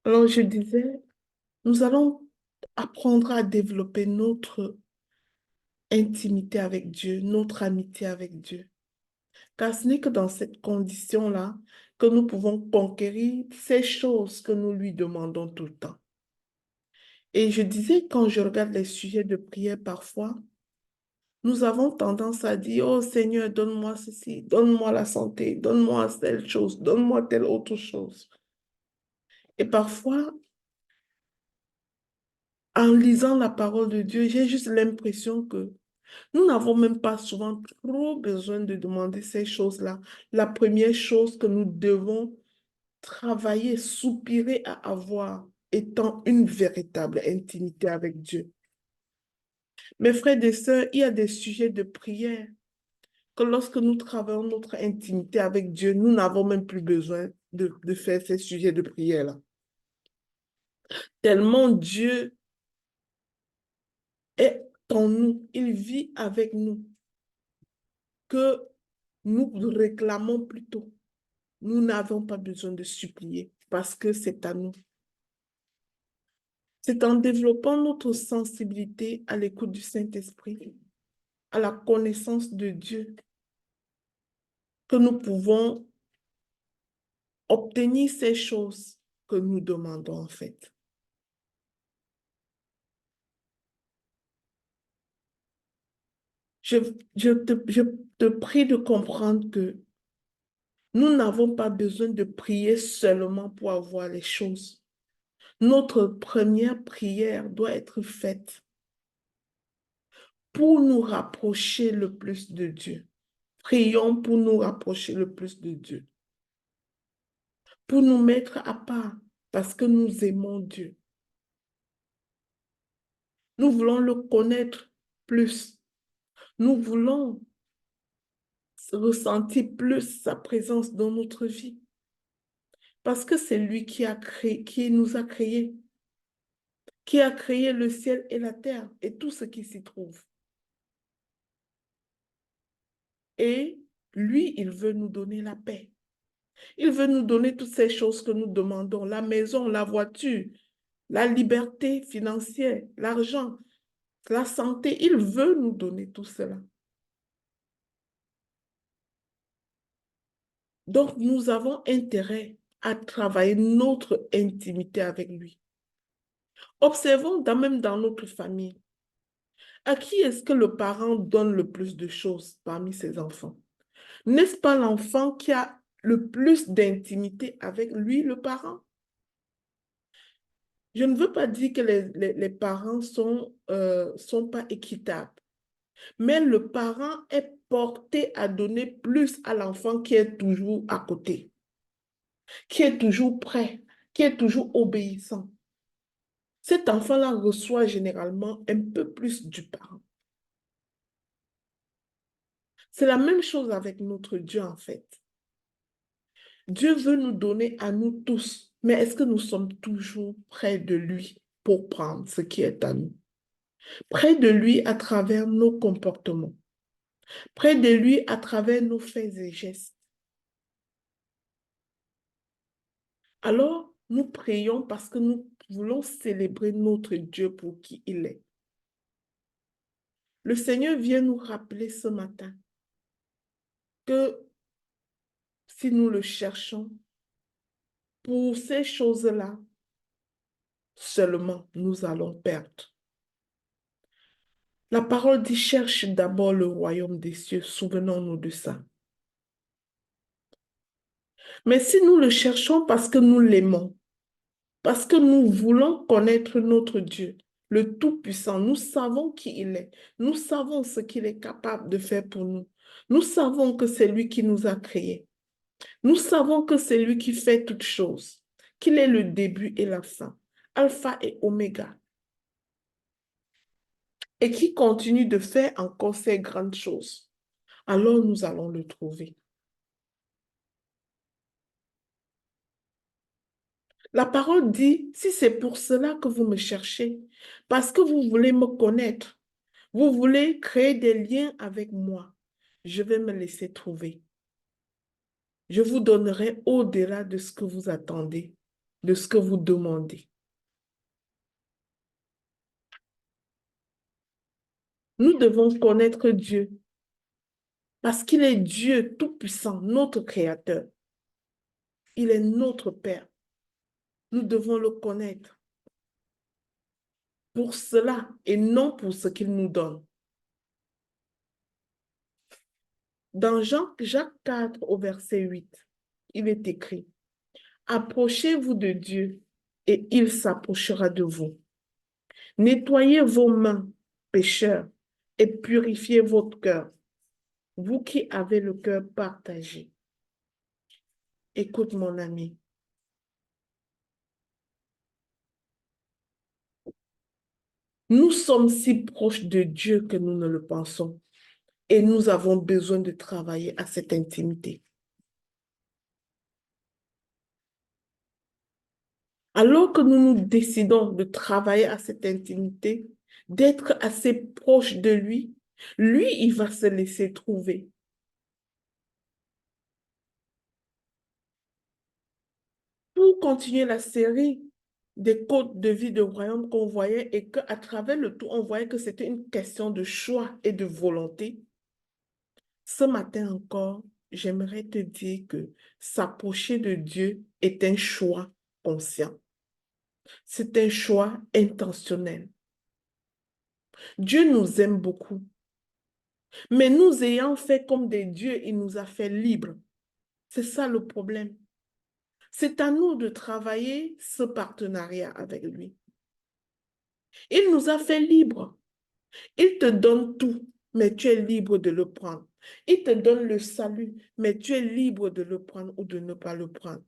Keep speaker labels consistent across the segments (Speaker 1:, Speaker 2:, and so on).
Speaker 1: Alors, je disais, nous allons apprendre à développer notre intimité avec Dieu, notre amitié avec Dieu. Car ce n'est que dans cette condition-là que nous pouvons conquérir ces choses que nous lui demandons tout le temps. Et je disais, quand je regarde les sujets de prière parfois, nous avons tendance à dire, oh Seigneur, donne-moi ceci, donne-moi la santé, donne-moi telle chose, donne-moi telle autre chose. Et parfois, en lisant la parole de Dieu, j'ai juste l'impression que nous n'avons même pas souvent trop besoin de demander ces choses-là. La première chose que nous devons travailler, soupirer à avoir étant une véritable intimité avec Dieu. Mes frères et sœurs, il y a des sujets de prière que lorsque nous travaillons notre intimité avec Dieu, nous n'avons même plus besoin de faire ces sujets de prière-là. Tellement Dieu est en nous, il vit avec nous, que nous réclamons plutôt. Nous n'avons pas besoin de supplier parce que c'est à nous. C'est en développant notre sensibilité à l'écoute du Saint-Esprit, à la connaissance de Dieu, que nous pouvons obtenir ces choses que nous demandons en fait. Je, je te prie de comprendre que nous n'avons pas besoin de prier seulement pour avoir les choses. Notre première prière doit être faite pour nous rapprocher le plus de Dieu. Prions pour nous rapprocher le plus de Dieu, pour nous mettre à part parce que nous aimons Dieu. Nous voulons le connaître plus. Nous voulons ressentir plus sa présence dans notre vie parce que c'est lui qui a créé, qui nous a créés, qui a créé le ciel et la terre et tout ce qui s'y trouve. Et lui, il veut nous donner la paix. Il veut nous donner toutes ces choses que nous demandons, la maison, la voiture, la liberté financière, l'argent, la santé. Il veut nous donner tout cela. Donc, nous avons intérêt à travailler notre intimité avec lui. Observons même dans notre famille. À qui est-ce que le parent donne le plus de choses parmi ses enfants? N'est-ce pas l'enfant qui a le plus d'intimité avec lui, le parent? Je ne veux pas dire que les parents sont pas équitables, mais le parent est porté à donner plus à l'enfant qui est toujours à côté, qui est toujours prêt, qui est toujours obéissant. Cet enfant-là reçoit généralement un peu plus du parent. C'est la même chose avec notre Dieu en fait. Dieu veut nous donner à nous tous, mais est-ce que nous sommes toujours près de lui pour prendre ce qui est à nous? Près de lui à travers nos comportements, près de lui à travers nos faits et gestes. Alors, nous prions parce que nous voulons célébrer notre Dieu pour qui il est. Le Seigneur vient nous rappeler ce matin que si nous le cherchons pour ces choses-là, seulement nous allons perdre. La parole dit, cherche d'abord le royaume des cieux. Souvenons-nous de ça. Mais si nous le cherchons parce que nous l'aimons, parce que nous voulons connaître notre Dieu, le Tout-Puissant, nous savons qui il est. Nous savons ce qu'il est capable de faire pour nous. Nous savons que c'est lui qui nous a créés. Nous savons que c'est lui qui fait toutes choses, qu'il est le début et la fin, Alpha et Oméga, et qui continue de faire encore ces grandes choses. Alors nous allons le trouver. La parole dit, si c'est pour cela que vous me cherchez, parce que vous voulez me connaître, vous voulez créer des liens avec moi, je vais me laisser trouver. Je vous donnerai au-delà de ce que vous attendez. de ce que vous demandez. Nous devons connaître Dieu parce qu'il est Dieu tout-puissant, notre Créateur. Il est notre Père. Nous devons le connaître pour cela et non pour ce qu'il nous donne. Dans Jacques 4 au verset 8, il est écrit, « Approchez-vous de Dieu et il s'approchera de vous. Nettoyez vos mains, pécheurs, et purifiez votre cœur, vous qui avez le cœur partagé. » Écoute mon ami, nous sommes si proches de Dieu que nous ne le pensons et nous avons besoin de travailler à cette intimité. Alors que nous nous décidons de travailler à cette intimité, d'être assez proche de lui, lui, il va se laisser trouver. Pour continuer la série des codes de vie de royaume qu'on voyait et qu'à travers le tout, on voyait que c'était une question de choix et de volonté. Ce matin encore, j'aimerais te dire que s'approcher de Dieu est un choix conscient. C'est un choix intentionnel. Dieu nous aime beaucoup. Mais nous ayant fait comme des dieux, il nous a fait libres. C'est ça le problème. C'est à nous de travailler ce partenariat avec lui. Il nous a fait libres. Il te donne tout, mais tu es libre de le prendre. Il te donne le salut, mais tu es libre de le prendre ou de ne pas le prendre.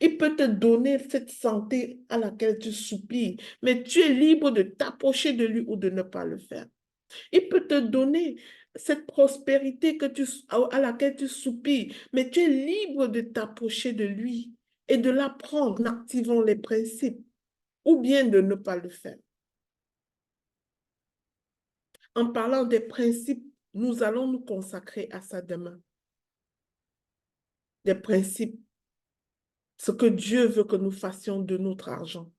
Speaker 1: Il peut te donner cette santé à laquelle tu soupires, mais tu es libre de t'approcher de lui ou de ne pas le faire. Il peut te donner cette prospérité à laquelle tu soupires, mais tu es libre de t'approcher de lui et de l'apprendre en activant les principes ou bien de ne pas le faire. En parlant des principes, nous allons nous consacrer à ça demain. Des principes, ce que Dieu veut que nous fassions de notre argent.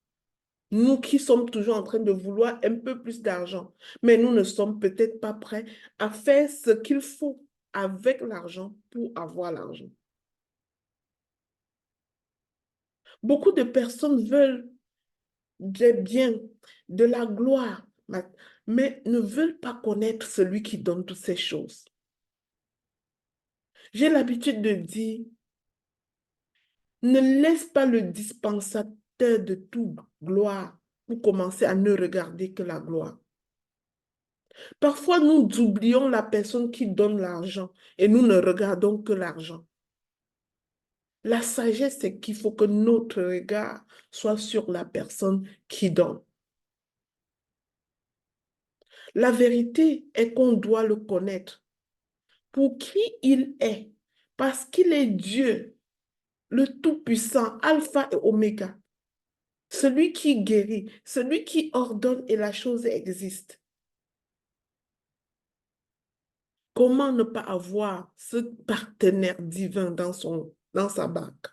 Speaker 1: Nous qui sommes toujours en train de vouloir un peu plus d'argent, mais nous ne sommes peut-être pas prêts à faire ce qu'il faut avec l'argent pour avoir l'argent. Beaucoup de personnes veulent des biens, de la gloire, mais ne veulent pas connaître celui qui donne toutes ces choses. J'ai l'habitude de dire, ne laisse pas le dispensateur de toute gloire pour commencer à ne regarder que la gloire. Parfois, nous oublions la personne qui donne l'argent et nous ne regardons que l'argent. La sagesse, c'est qu'il faut que notre regard soit sur la personne qui donne. La vérité est qu'on doit le connaître pour qui il est, parce qu'il est Dieu, le Tout-Puissant, Alpha et Oméga, celui qui guérit, celui qui ordonne et la chose existe. Comment ne pas avoir ce partenaire divin dans sa barque?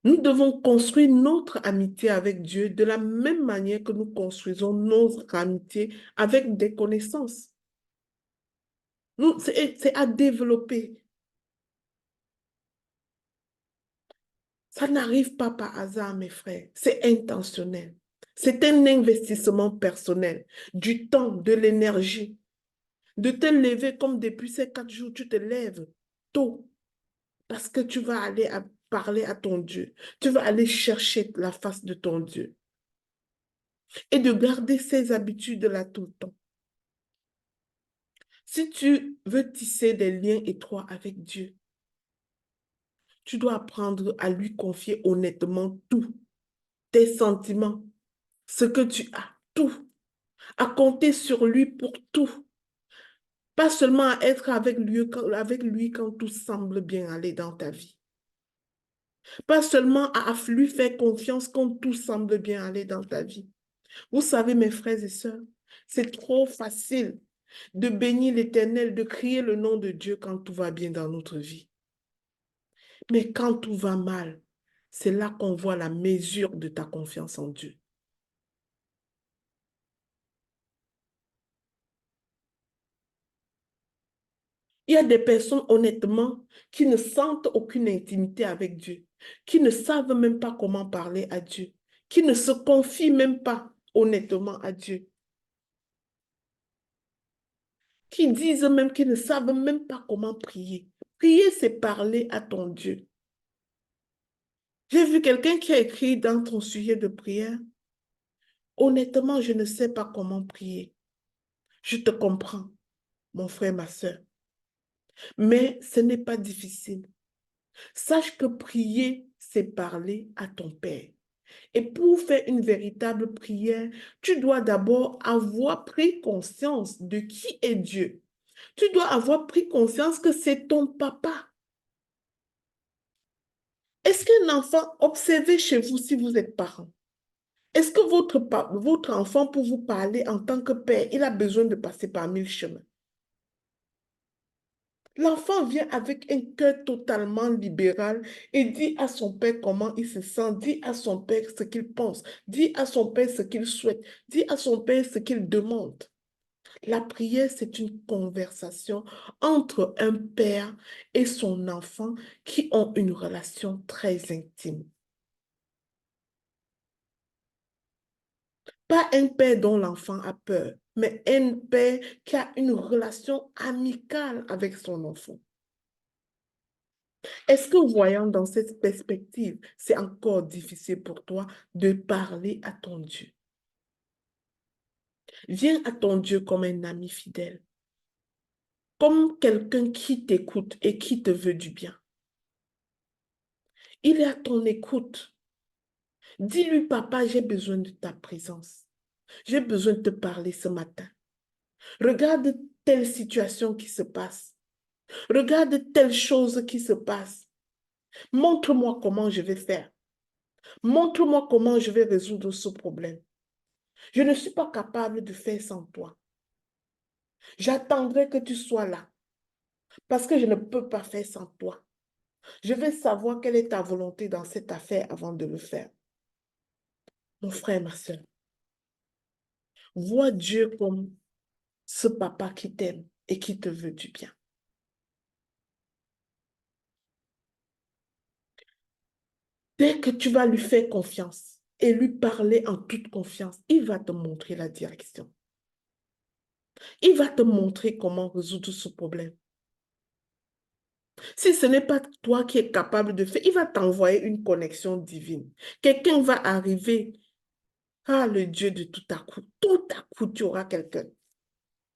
Speaker 1: Nous devons construire notre amitié avec Dieu de la même manière que nous construisons notre amitié avec des connaissances. C'est à développer. Ça n'arrive pas par hasard, mes frères. C'est intentionnel. C'est un investissement personnel, du temps, de l'énergie. De te lever comme depuis ces 4 jours, tu te lèves tôt parce que tu vas aller parler à ton Dieu. Tu vas aller chercher la face de ton Dieu. Et de garder ces habitudes-là tout le temps. Si tu veux tisser des liens étroits avec Dieu, tu dois apprendre à lui confier honnêtement tout, tes sentiments, ce que tu as, tout, à compter sur lui pour tout. Pas seulement à être avec lui quand tout semble bien aller dans ta vie. Pas seulement à lui faire confiance quand tout semble bien aller dans ta vie. Vous savez, mes frères et sœurs, c'est trop facile de bénir l'Éternel, de crier le nom de Dieu quand tout va bien dans notre vie. Mais quand tout va mal, c'est là qu'on voit la mesure de ta confiance en Dieu. Il y a des personnes, honnêtement, qui ne sentent aucune intimité avec Dieu, qui ne savent même pas comment parler à Dieu, qui ne se confient même pas honnêtement à Dieu, qui disent même qu'ils ne savent même pas comment prier. Prier, c'est parler à ton Dieu. J'ai vu quelqu'un qui a écrit dans ton sujet de prière, honnêtement, je ne sais pas comment prier. Je te comprends, mon frère, ma soeur, mais ce n'est pas difficile. Sache que prier, c'est parler à ton Père. Et pour faire une véritable prière, tu dois d'abord avoir pris conscience de qui est Dieu. Tu dois avoir pris conscience que c'est ton papa. Est-ce qu'un enfant, observez chez vous si vous êtes parent, est-ce que votre enfant, pour vous parler en tant que père, il a besoin de passer par 1000 chemins? L'enfant vient avec un cœur totalement libéral et dit à son père comment il se sent, dit à son père ce qu'il pense, dit à son père ce qu'il souhaite, dit à son père ce qu'il demande. La prière, c'est une conversation entre un père et son enfant qui ont une relation très intime. Pas un père dont l'enfant a peur, mais un père qui a une relation amicale avec son enfant. Est-ce que voyant dans cette perspective, c'est encore difficile pour toi de parler à ton Dieu? Viens à ton Dieu comme un ami fidèle, comme quelqu'un qui t'écoute et qui te veut du bien. Il est à ton écoute. Dis-lui, papa, j'ai besoin de ta présence. J'ai besoin de te parler ce matin. Regarde telle situation qui se passe. Regarde telle chose qui se passe. Montre-moi comment je vais faire. Montre-moi comment je vais résoudre ce problème. Je ne suis pas capable de faire sans toi. J'attendrai que tu sois là parce que je ne peux pas faire sans toi. Je veux savoir quelle est ta volonté dans cette affaire avant de le faire. Mon frère, ma soeur, vois Dieu comme ce papa qui t'aime et qui te veut du bien. Dès que tu vas lui faire confiance et lui parler en toute confiance, il va te montrer la direction. Il va te montrer comment résoudre ce problème. Si ce n'est pas toi qui es capable de faire, il va t'envoyer une connexion divine. Quelqu'un va arriver. Ah, le Dieu de tout à coup, tu auras quelqu'un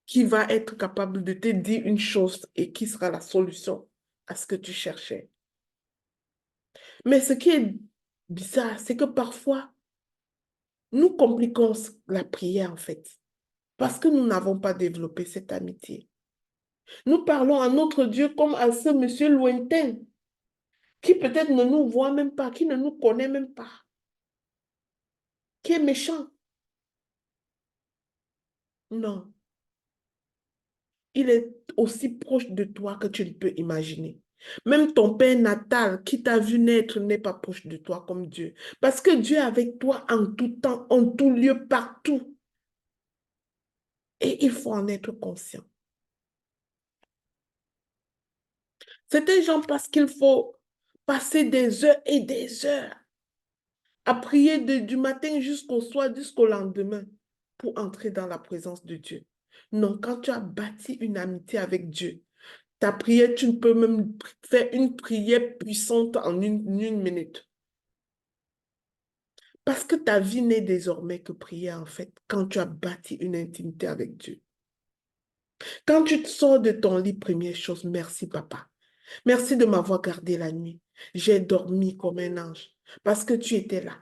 Speaker 1: qui va être capable de te dire une chose et qui sera la solution à ce que tu cherchais. Mais ce qui est bizarre, c'est que parfois, nous compliquons la prière en fait, parce que nous n'avons pas développé cette amitié. Nous parlons à notre Dieu comme à ce monsieur lointain qui peut-être ne nous voit même pas, qui ne nous connaît même pas, qui est méchant. Non, il est aussi proche de toi que tu ne peux imaginer. Même ton père natal qui t'a vu naître n'est pas proche de toi comme Dieu. Parce que Dieu est avec toi en tout temps, en tout lieu, partout. Et il faut en être conscient. Certains gens parce qu'il faut passer des heures et des heures à prier du matin jusqu'au soir, jusqu'au lendemain pour entrer dans la présence de Dieu. Non, quand tu as bâti une amitié avec Dieu, ta prière, tu ne peux même faire une prière puissante en une minute. Parce que ta vie n'est désormais que prière, en fait, quand tu as bâti une intimité avec Dieu. Quand tu te sors de ton lit, première chose, merci papa. Merci de m'avoir gardé la nuit. J'ai dormi comme un ange parce que tu étais là.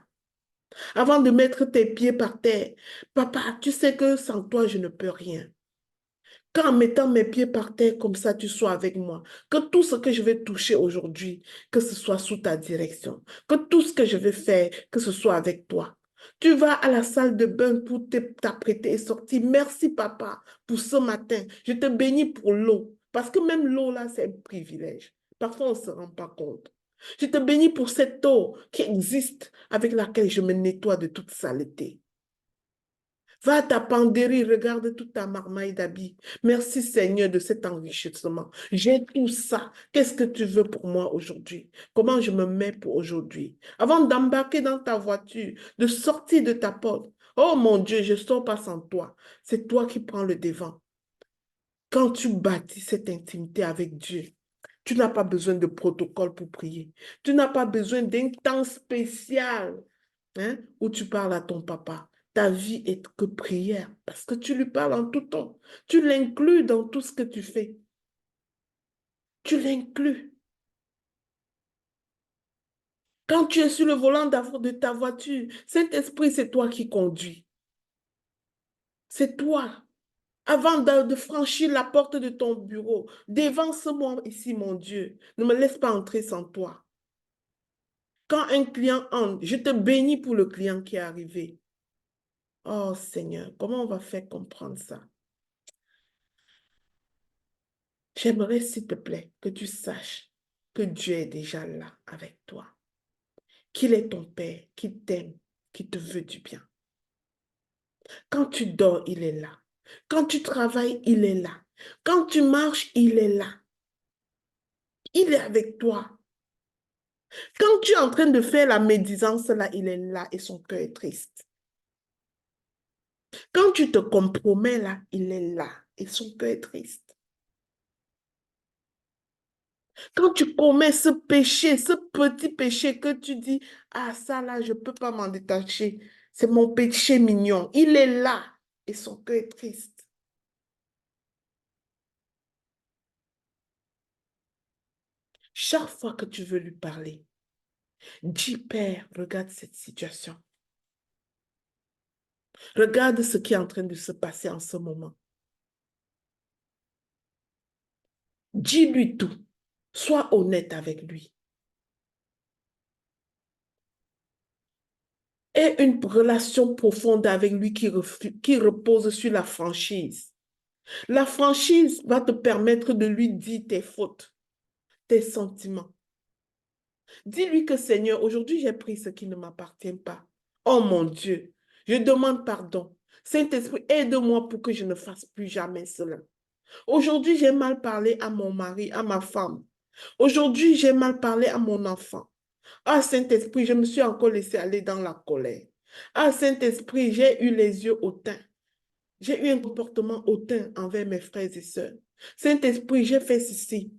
Speaker 1: Avant de mettre tes pieds par terre, papa, tu sais que sans toi, je ne peux rien. Qu'en mettant mes pieds par terre comme ça, tu sois avec moi. Que tout ce que je vais toucher aujourd'hui, que ce soit sous ta direction. Que tout ce que je vais faire, que ce soit avec toi. Tu vas à la salle de bain pour t'apprêter et sortir. Merci, papa, pour ce matin. Je te bénis pour l'eau. Parce que même l'eau, là, c'est un privilège. Parfois, on ne se rend pas compte. Je te bénis pour cette eau qui existe avec laquelle je me nettoie de toute saleté. Va à ta penderie, regarde toute ta marmaille d'habits. Merci Seigneur de cet enrichissement. J'ai tout ça. Qu'est-ce que tu veux pour moi aujourd'hui? Comment je me mets pour aujourd'hui? Avant d'embarquer dans ta voiture, de sortir de ta porte. Oh mon Dieu, je ne sors pas sans toi. C'est toi qui prends le devant. Quand tu bâtis cette intimité avec Dieu, tu n'as pas besoin de protocole pour prier. Tu n'as pas besoin d'un temps spécial, hein, où tu parles à ton papa. Ta vie est que prière parce que tu lui parles en tout temps. Tu l'inclus dans tout ce que tu fais. Tu l'inclus. Quand tu es sur le volant de ta voiture, Saint-Esprit, c'est toi qui conduis. C'est toi. Avant de franchir la porte de ton bureau, dévance-moi ici, mon Dieu. Ne me laisse pas entrer sans toi. Quand un client entre, je te bénis pour le client qui est arrivé. Oh Seigneur, comment on va faire comprendre ça? J'aimerais, s'il te plaît, que tu saches que Dieu est déjà là avec toi, qu'il est ton Père, qu'il t'aime, qu'il te veut du bien. Quand tu dors, il est là. Quand tu travailles, il est là. Quand tu marches, il est là. Il est avec toi. Quand tu es en train de faire la médisance, là, il est là et son cœur est triste. Quand tu te compromets, là, il est là et son cœur est triste. Quand tu commets ce péché, ce petit péché que tu dis, ah ça là, je ne peux pas m'en détacher, c'est mon péché mignon, il est là et son cœur est triste. Chaque fois que tu veux lui parler, dis Père, regarde cette situation. Regarde ce qui est en train de se passer en ce moment. Dis-lui tout. Sois honnête avec lui. Aie une relation profonde avec lui qui repose sur la franchise. La franchise va te permettre de lui dire tes fautes, tes sentiments. Dis-lui que Seigneur, aujourd'hui j'ai pris ce qui ne m'appartient pas. Oh mon Dieu, je demande pardon. Saint-Esprit, aide-moi pour que je ne fasse plus jamais cela. Aujourd'hui, j'ai mal parlé à mon mari, à ma femme. Aujourd'hui, j'ai mal parlé à mon enfant. Ah, Saint-Esprit, je me suis encore laissé aller dans la colère. Ah, Saint-Esprit, j'ai eu les yeux hautains. J'ai eu un comportement hautain envers mes frères et sœurs. Saint-Esprit, j'ai fait ceci.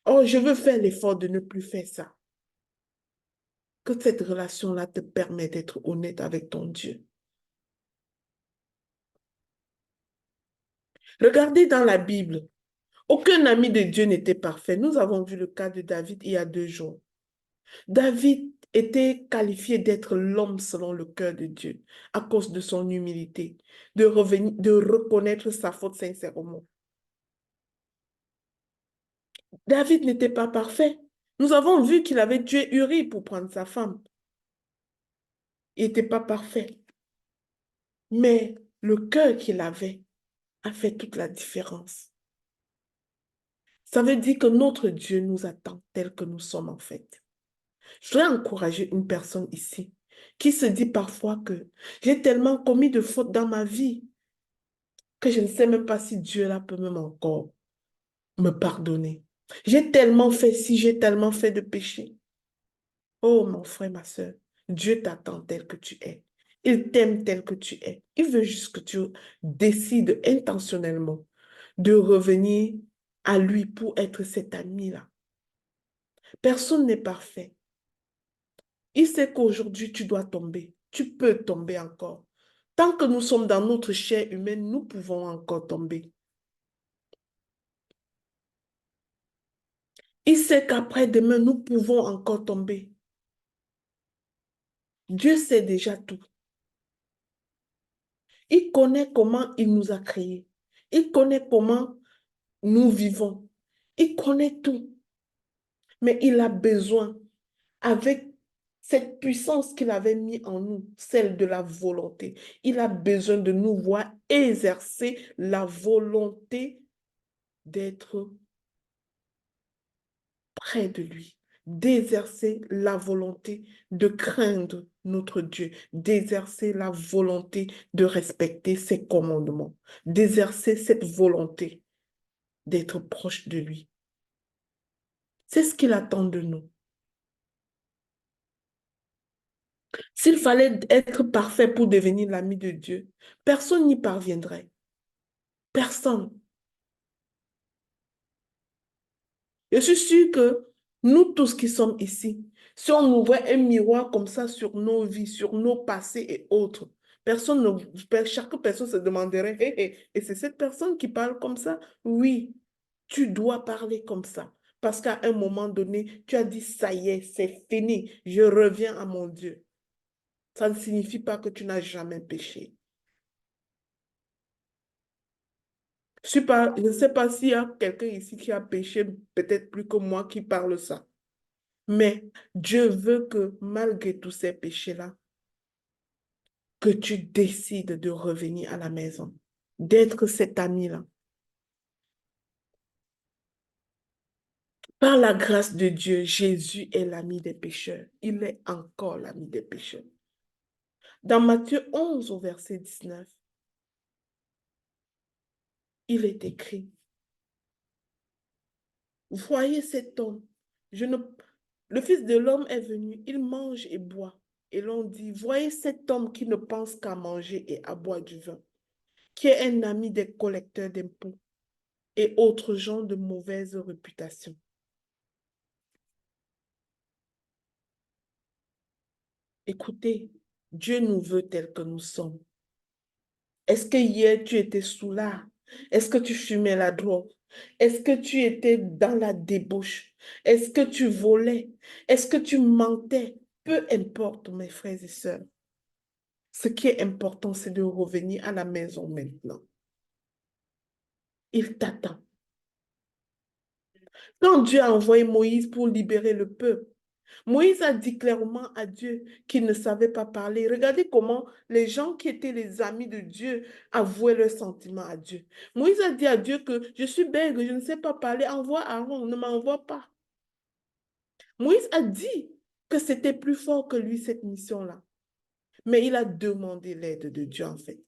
Speaker 1: Oh, je veux faire l'effort de ne plus faire ça. Que cette relation-là te permet d'être honnête avec ton Dieu. Regardez dans la Bible. Aucun ami de Dieu n'était parfait. Nous avons vu le cas de David il y a 2 jours. David était qualifié d'être l'homme selon le cœur de Dieu à cause de son humilité, de reconnaître sa faute sincèrement. David n'était pas parfait. Nous avons vu qu'il avait tué Uri pour prendre sa femme. Il n'était pas parfait. Mais le cœur qu'il avait a fait toute la différence. Ça veut dire que notre Dieu nous attend tel que nous sommes en fait. Je voudrais encourager une personne ici qui se dit parfois que j'ai tellement commis de fautes dans ma vie que je ne sais même pas si Dieu là peut même encore me pardonner. J'ai tellement fait ci, j'ai tellement fait de péché. Oh mon frère, ma soeur, Dieu t'attend tel que tu es. Il t'aime tel que tu es. Il veut juste que tu décides intentionnellement de revenir à lui pour être cet ami-là. Personne n'est parfait. Il sait qu'aujourd'hui, tu dois tomber. Tu peux tomber encore. Tant que nous sommes dans notre chair humaine, nous pouvons encore tomber. Il sait qu'après-demain, nous pouvons encore tomber. Dieu sait déjà tout. Il connaît comment il nous a créés. Il connaît comment nous vivons. Il connaît tout. Mais il a besoin, avec cette puissance qu'il avait mis en nous, celle de la volonté, il a besoin de nous voir exercer la volonté d'être près de lui, d'exercer la volonté de craindre notre Dieu, d'exercer la volonté de respecter ses commandements, d'exercer cette volonté d'être proche de lui. C'est ce qu'il attend de nous. S'il fallait être parfait pour devenir l'ami de Dieu, personne n'y parviendrait. Personne. Je suis sûre que nous tous qui sommes ici, si on ouvrait un miroir comme ça sur nos vies, sur nos passés et autres, chaque personne se demanderait, hé, hé, et c'est cette personne qui parle comme ça? Oui, tu dois parler comme ça. Parce qu'à un moment donné, tu as dit, ça y est, c'est fini, je reviens à mon Dieu. Ça ne signifie pas que tu n'as jamais péché. Je ne sais pas s'il y a quelqu'un ici qui a péché, peut-être plus que moi qui parle ça. Mais Dieu veut que malgré tous ces péchés-là, que tu décides de revenir à la maison, d'être cet ami-là. Par la grâce de Dieu, Jésus est l'ami des pécheurs. Il est encore l'ami des pécheurs. Dans Matthieu 11 au verset 19, il est écrit, voyez cet homme, je ne... le Fils de l'homme est venu, il mange et boit. Et l'on dit, voyez cet homme qui ne pense qu'à manger et à boire du vin, qui est un ami des collecteurs d'impôts et autres gens de mauvaise réputation. Écoutez, Dieu nous veut tels que nous sommes. Est-ce que hier tu étais soulard? Est-ce que tu fumais la drogue? Est-ce que tu étais dans la débauche? Est-ce que tu volais? Est-ce que tu mentais? Peu importe, mes frères et sœurs. Ce qui est important, c'est de revenir à la maison maintenant. Il t'attend. Quand Dieu a envoyé Moïse pour libérer le peuple, Moïse a dit clairement à Dieu qu'il ne savait pas parler. Regardez comment les gens qui étaient les amis de Dieu avouaient leurs sentiments à Dieu. Moïse a dit à Dieu que je suis bègue, je ne sais pas parler, envoie Aaron, ne m'envoie pas. Moïse a dit que c'était plus fort que lui cette mission-là. Mais il a demandé l'aide de Dieu en fait.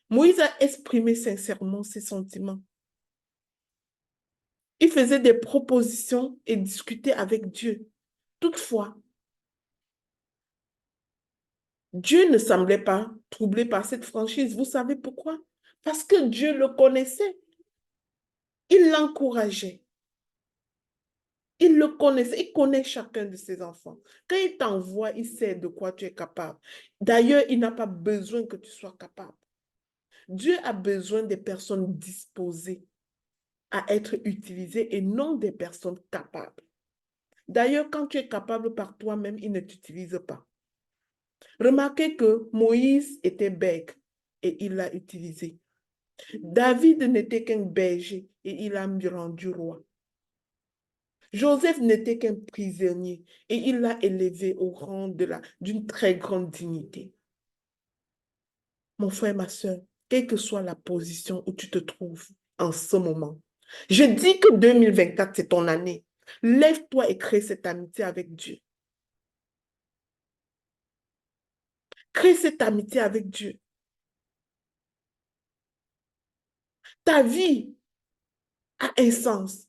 Speaker 1: Moïse a exprimé sincèrement ses sentiments. Il faisait des propositions et discutait avec Dieu. Toutefois, Dieu ne semblait pas troublé par cette franchise. Vous savez pourquoi? Parce que Dieu le connaissait. Il l'encourageait. Il le connaissait. Il connaît chacun de ses enfants. Quand il t'envoie, il sait de quoi tu es capable. D'ailleurs, il n'a pas besoin que tu sois capable. Dieu a besoin des personnes disposées à être utilisées et non des personnes capables. D'ailleurs, quand tu es capable par toi-même, il ne t'utilise pas. Remarquez que Moïse était bègue et il l'a utilisé. David n'était qu'un berger et il l'a rendu roi. Joseph n'était qu'un prisonnier et il l'a élevé au rang d'une très grande dignité. Mon frère, ma soeur, quelle que soit la position où tu te trouves en ce moment, je dis que 2024, c'est ton année. Lève-toi et crée cette amitié avec Dieu. Crée cette amitié avec Dieu. Ta vie a un sens.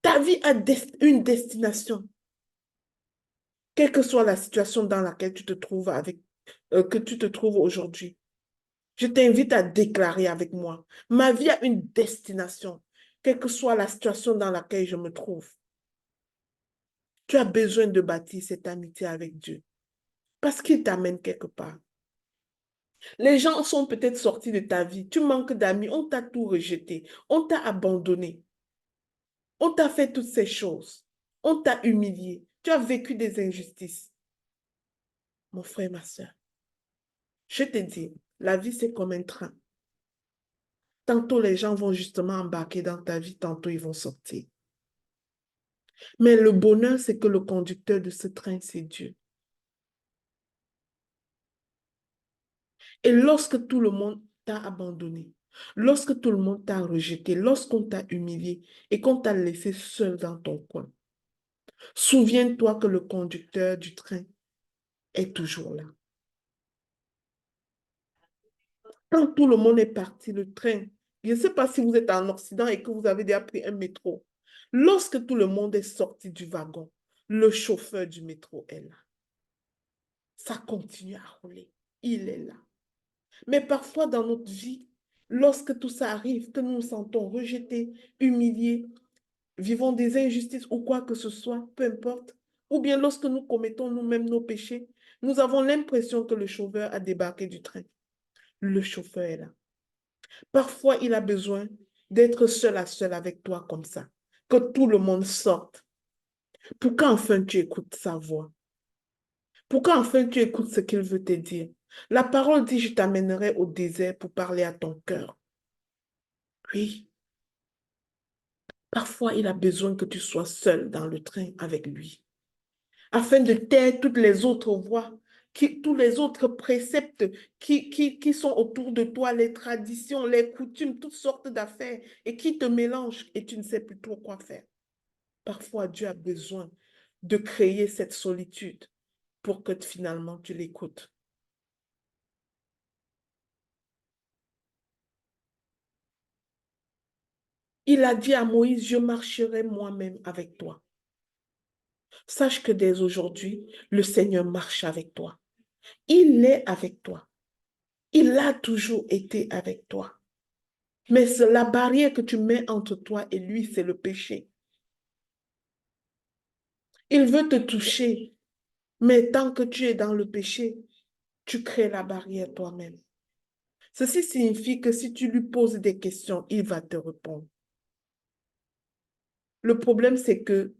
Speaker 1: Ta vie a une destination. Quelle que soit la situation dans laquelle tu te trouves que tu te trouves aujourd'hui, je t'invite à déclarer avec moi, ma vie a une destination, quelle que soit la situation dans laquelle je me trouve. Tu as besoin de bâtir cette amitié avec Dieu parce qu'il t'amène quelque part. Les gens sont peut-être sortis de ta vie, tu manques d'amis, on t'a tout rejeté, on t'a abandonné, on t'a fait toutes ces choses, on t'a humilié, tu as vécu des injustices. Mon frère, ma soeur, je te dis, la vie c'est comme un train. Tantôt les gens vont justement embarquer dans ta vie, tantôt ils vont sortir. Mais le bonheur, c'est que le conducteur de ce train, c'est Dieu. Et lorsque tout le monde t'a abandonné, lorsque tout le monde t'a rejeté, lorsqu'on t'a humilié et qu'on t'a laissé seul dans ton coin, Souviens-toi que le conducteur du train est toujours là. Quand tout le monde est parti, le train, je ne sais pas si vous êtes en Occident et que vous avez déjà pris un métro. Lorsque tout le monde est sorti du wagon, le chauffeur du métro est là. Ça continue à rouler. Il est là. Mais parfois dans notre vie, lorsque tout ça arrive, que nous nous sentons rejetés, humiliés, vivons des injustices ou quoi que ce soit, peu importe, ou bien lorsque nous commettons nous-mêmes nos péchés, nous avons l'impression que le chauffeur a débarqué du train. Le chauffeur est là. Parfois, il a besoin d'être seul à seul avec toi comme ça, que tout le monde sorte, pour qu'enfin tu écoutes sa voix, pour qu'enfin tu écoutes ce qu'il veut te dire. La parole dit, je t'amènerai au désert pour parler à ton cœur. Oui, parfois, il a besoin que tu sois seul dans le train avec lui, afin de taire toutes les autres voix, tous les autres préceptes qui sont autour de toi, les traditions, les coutumes, toutes sortes d'affaires, et qui te mélangent et tu ne sais plus trop quoi faire. Parfois, Dieu a besoin de créer cette solitude pour que finalement tu l'écoutes. Il a dit à Moïse, je marcherai moi-même avec toi. Sache que dès aujourd'hui, le Seigneur marche avec toi. Il est avec toi. Il a toujours été avec toi. Mais la barrière que tu mets entre toi et lui, c'est le péché. Il veut te toucher, mais tant que tu es dans le péché, tu crées la barrière toi-même. Ceci signifie que si tu lui poses des questions, il va te répondre. Le problème, c'est que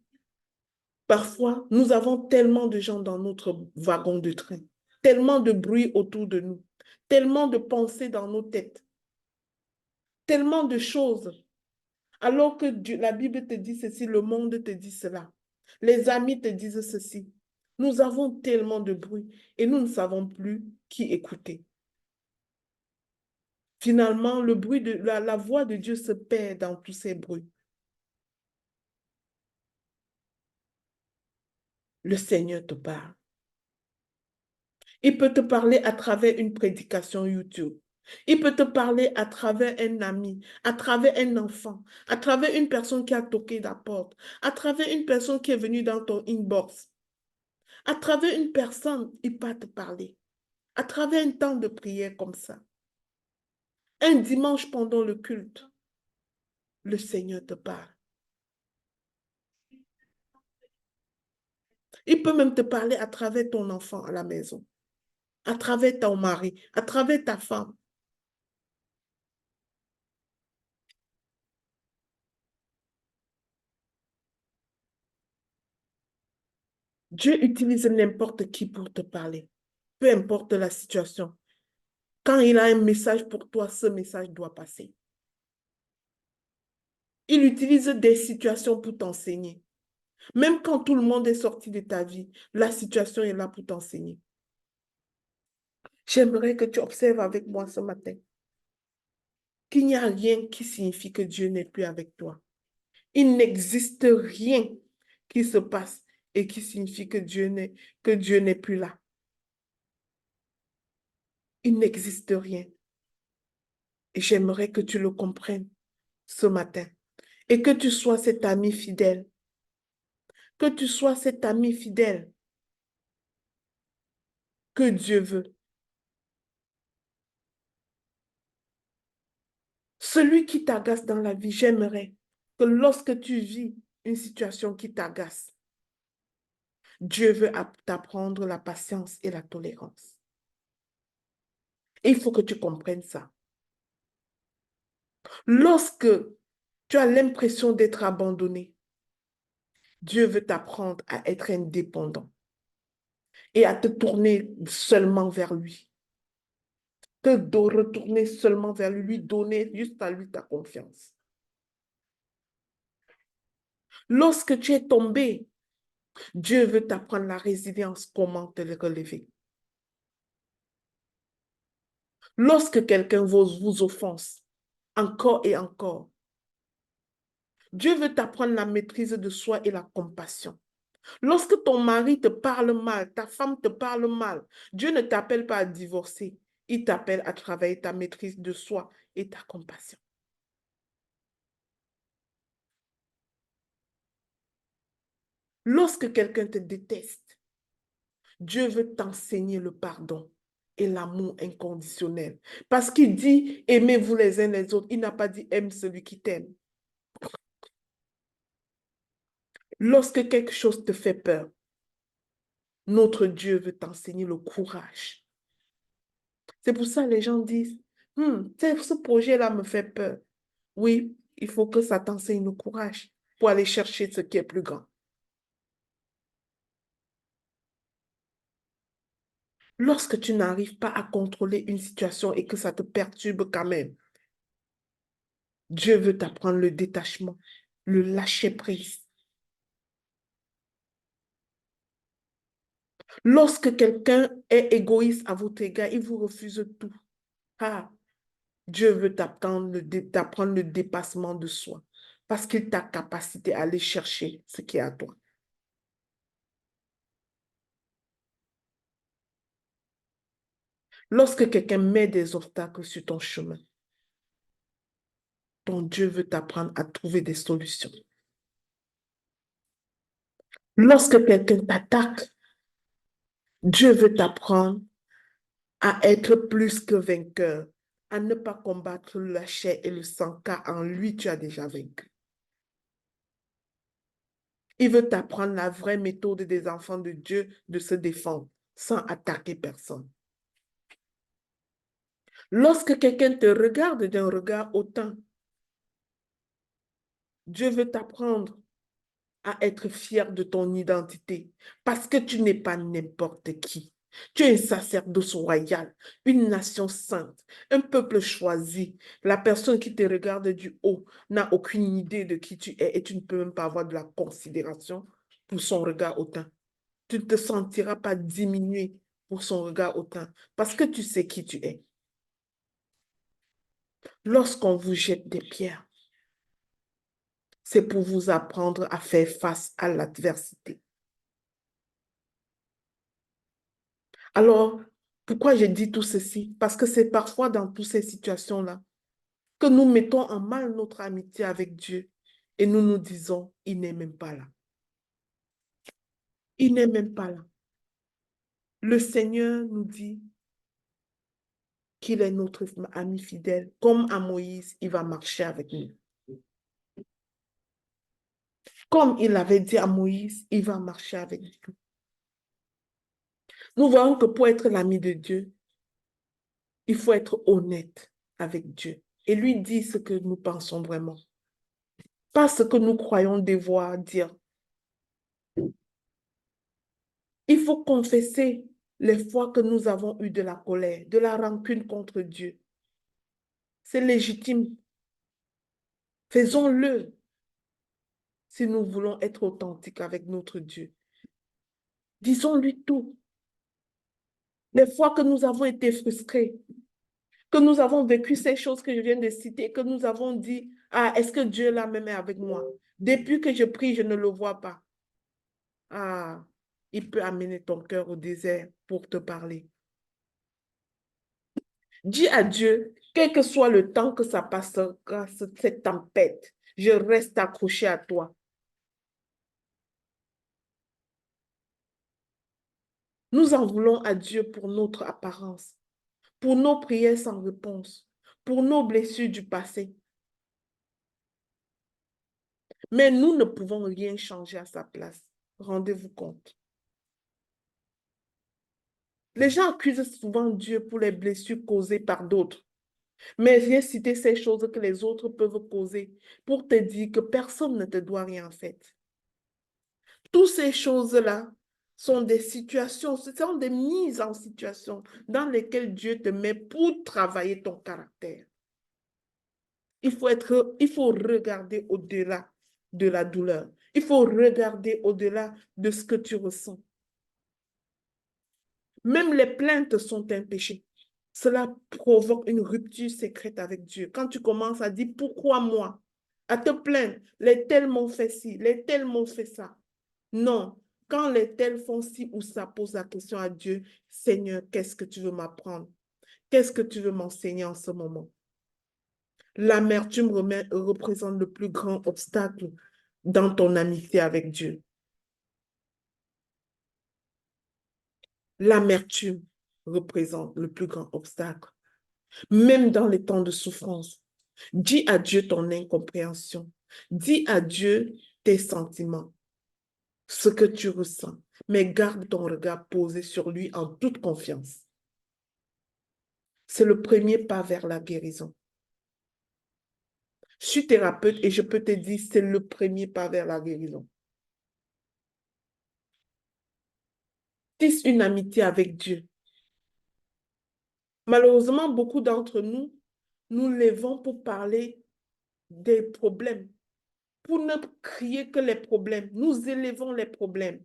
Speaker 1: parfois, nous avons tellement de gens dans notre wagon de train, tellement de bruit autour de nous, tellement de pensées dans nos têtes, tellement de choses. Alors que la Bible te dit ceci, le monde te dit cela. Les amis te disent ceci. Nous avons tellement de bruit et nous ne savons plus qui écouter. Finalement, le bruit de la voix de Dieu se perd dans tous ces bruits. Le Seigneur te parle. Il peut te parler à travers une prédication YouTube. Il peut te parler à travers un ami, à travers un enfant, à travers une personne qui a toqué la porte, à travers une personne qui est venue dans ton inbox. À travers une personne, il peut te parler. À travers un temps de prière comme ça. Un dimanche pendant le culte, le Seigneur te parle. Il peut même te parler à travers ton enfant à la maison, à travers ton mari, à travers ta femme. Dieu utilise n'importe qui pour te parler, peu importe la situation. Quand il a un message pour toi, ce message doit passer. Il utilise des situations pour t'enseigner. Même quand tout le monde est sorti de ta vie, la situation est là pour t'enseigner. J'aimerais que tu observes avec moi ce matin qu'il n'y a rien qui signifie que Dieu n'est plus avec toi. Il n'existe rien qui se passe et qui signifie que Dieu n'est plus là. Il n'existe rien. Et j'aimerais que tu le comprennes ce matin et que tu sois cet ami fidèle. Que tu sois cet ami fidèle que Dieu veut. Celui qui t'agace dans la vie, j'aimerais que lorsque tu vis une situation qui t'agace, Dieu veut t'apprendre la patience et la tolérance. Et il faut que tu comprennes ça. Lorsque tu as l'impression d'être abandonné, Dieu veut t'apprendre à être indépendant et à te tourner seulement vers lui. De retourner seulement vers lui, lui donner juste à lui ta confiance. Lorsque tu es tombé, Dieu veut t'apprendre la résilience, comment te relever. Lorsque quelqu'un vous offense, encore et encore, Dieu veut t'apprendre la maîtrise de soi et la compassion. Lorsque ton mari te parle mal, ta femme te parle mal, Dieu ne t'appelle pas à divorcer. Il t'appelle à travailler ta maîtrise de soi et ta compassion. Lorsque quelqu'un te déteste, Dieu veut t'enseigner le pardon et l'amour inconditionnel. Parce qu'il dit, aimez-vous les uns les autres. Il n'a pas dit, aime celui qui t'aime. Lorsque quelque chose te fait peur, notre Dieu veut t'enseigner le courage. C'est pour ça que les gens disent, ce projet-là me fait peur. Oui, il faut que ça t'enseigne le courage pour aller chercher ce qui est plus grand. Lorsque tu n'arrives pas à contrôler une situation et que ça te perturbe quand même, Dieu veut t'apprendre le détachement, le lâcher-prise. Lorsque quelqu'un est égoïste à votre égard, il vous refuse tout. Ah, Dieu veut t'apprendre le dépassement de soi parce qu'il t'a capacité à aller chercher ce qui est à toi. Lorsque quelqu'un met des obstacles sur ton chemin, ton Dieu veut t'apprendre à trouver des solutions. Lorsque quelqu'un t'attaque, Dieu veut t'apprendre à être plus que vainqueur, à ne pas combattre la chair et le sang, car en lui, tu as déjà vaincu. Il veut t'apprendre la vraie méthode des enfants de Dieu de se défendre sans attaquer personne. Lorsque quelqu'un te regarde d'un regard hautain, Dieu veut t'apprendre à être fier de ton identité parce que tu n'es pas n'importe qui. Tu es un sacerdoce royal, une nation sainte, un peuple choisi. La personne qui te regarde du haut n'a aucune idée de qui tu es et tu ne peux même pas avoir de la considération pour son regard hautain. Tu ne te sentiras pas diminué pour son regard hautain parce que tu sais qui tu es. Lorsqu'on vous jette des pierres, c'est pour vous apprendre à faire face à l'adversité. Alors, pourquoi je dis tout ceci? Parce que c'est parfois dans toutes ces situations-là que nous mettons en mal notre amitié avec Dieu et nous nous disons, il n'est même pas là. Il n'est même pas là. Le Seigneur nous dit qu'il est notre ami fidèle. Comme à Moïse, il va marcher avec nous. Comme il avait dit à Moïse, il va marcher avec nous. Nous voyons que pour être l'ami de Dieu, il faut être honnête avec Dieu et lui dire ce que nous pensons vraiment. Pas ce que nous croyons devoir dire. Il faut confesser les fois que nous avons eu de la colère, de la rancune contre Dieu. C'est légitime. Faisons-le si nous voulons être authentiques avec notre Dieu. Disons-lui tout. Les fois que nous avons été frustrés, que nous avons vécu ces choses que je viens de citer, que nous avons dit, ah, est-ce que Dieu là même est avec moi? Depuis que je prie, je ne le vois pas. Ah, il peut amener ton cœur au désert pour te parler. Dis à Dieu, quel que soit le temps que ça passera, cette tempête, je reste accroché à toi. Nous en voulons à Dieu pour notre apparence, pour nos prières sans réponse, pour nos blessures du passé. Mais nous ne pouvons rien changer à sa place. Rendez-vous compte. Les gens accusent souvent Dieu pour les blessures causées par d'autres. Mais j'ai cité ces choses que les autres peuvent causer pour te dire que personne ne te doit rien en fait. Toutes ces choses-là sont des situations, ce sont des mises en situation dans lesquelles Dieu te met pour travailler ton caractère. Il faut regarder au-delà de la douleur. Il faut regarder au-delà de ce que tu ressens. Même les plaintes sont un péché. Cela provoque une rupture secrète avec Dieu. Quand tu commences à dire pourquoi moi, à te plaindre, les tels m'ont fait ci, les tels m'ont fait ça. Non, Quand les tels font ci ou ça, pose la question à Dieu, Seigneur, qu'est-ce que tu veux m'apprendre? Qu'est-ce que tu veux m'enseigner en ce moment? L'amertume représente le plus grand obstacle dans ton amitié avec Dieu. L'amertume représente le plus grand obstacle, même dans les temps de souffrance. Dis à Dieu ton incompréhension. Dis à Dieu tes sentiments, ce que tu ressens, mais garde ton regard posé sur lui en toute confiance. C'est le premier pas vers la guérison. Je suis thérapeute et je peux te dire, c'est le premier pas vers la guérison. Tisse une amitié avec Dieu. Malheureusement, beaucoup d'entre nous, nous levons pour parler des problèmes, pour ne crier que les problèmes. Nous élevons les problèmes.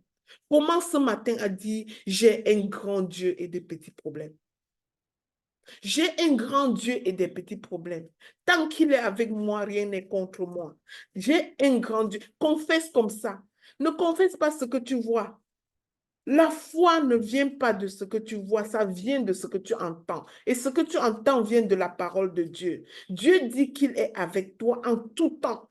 Speaker 1: Comment ce matin a dit, j'ai un grand Dieu et des petits problèmes. J'ai un grand Dieu et des petits problèmes. Tant qu'il est avec moi, rien n'est contre moi. J'ai un grand Dieu. Confesse comme ça. Ne confesse pas ce que tu vois. La foi ne vient pas de ce que tu vois, ça vient de ce que tu entends. Et ce que tu entends vient de la parole de Dieu. Dieu dit qu'il est avec toi en tout temps.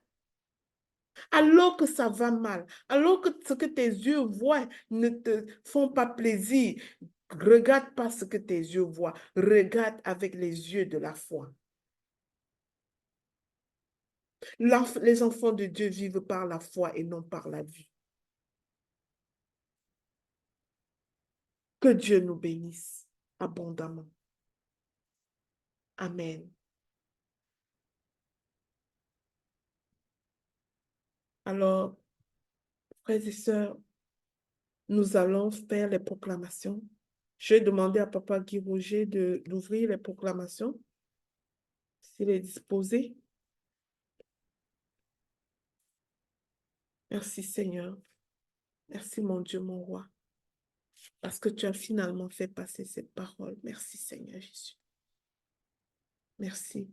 Speaker 1: Alors que ça va mal, alors que ce que tes yeux voient ne te font pas plaisir, regarde pas ce que tes yeux voient, regarde avec les yeux de la foi. Les enfants de Dieu vivent par la foi et non par la vue. Que Dieu nous bénisse abondamment. Amen. Alors, frères et sœurs, nous allons faire les proclamations. Je vais demander à Papa Guy Roger d'ouvrir les proclamations, s'il est disposé. Merci Seigneur. Merci mon Dieu, mon roi, parce que tu as finalement fait passer cette parole. Merci Seigneur Jésus. Merci.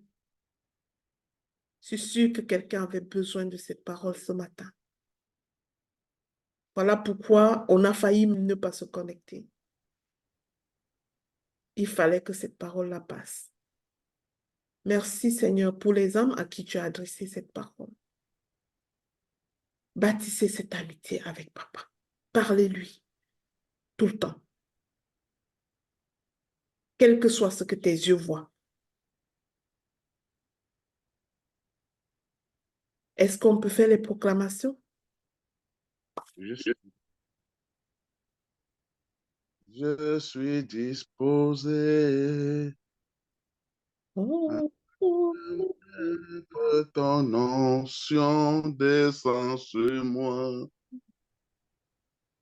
Speaker 1: Je suis sûre que quelqu'un avait besoin de cette parole ce matin. Voilà pourquoi on a failli ne pas se connecter. Il fallait que cette parole-là passe. Merci Seigneur pour les âmes à qui tu as adressé cette parole. Bâtissez cette amitié avec Papa. Parlez-lui tout le temps. Quel que soit ce que tes yeux voient. Est-ce qu'on peut faire les proclamations?
Speaker 2: Je suis disposé à que ton onction descend sur moi.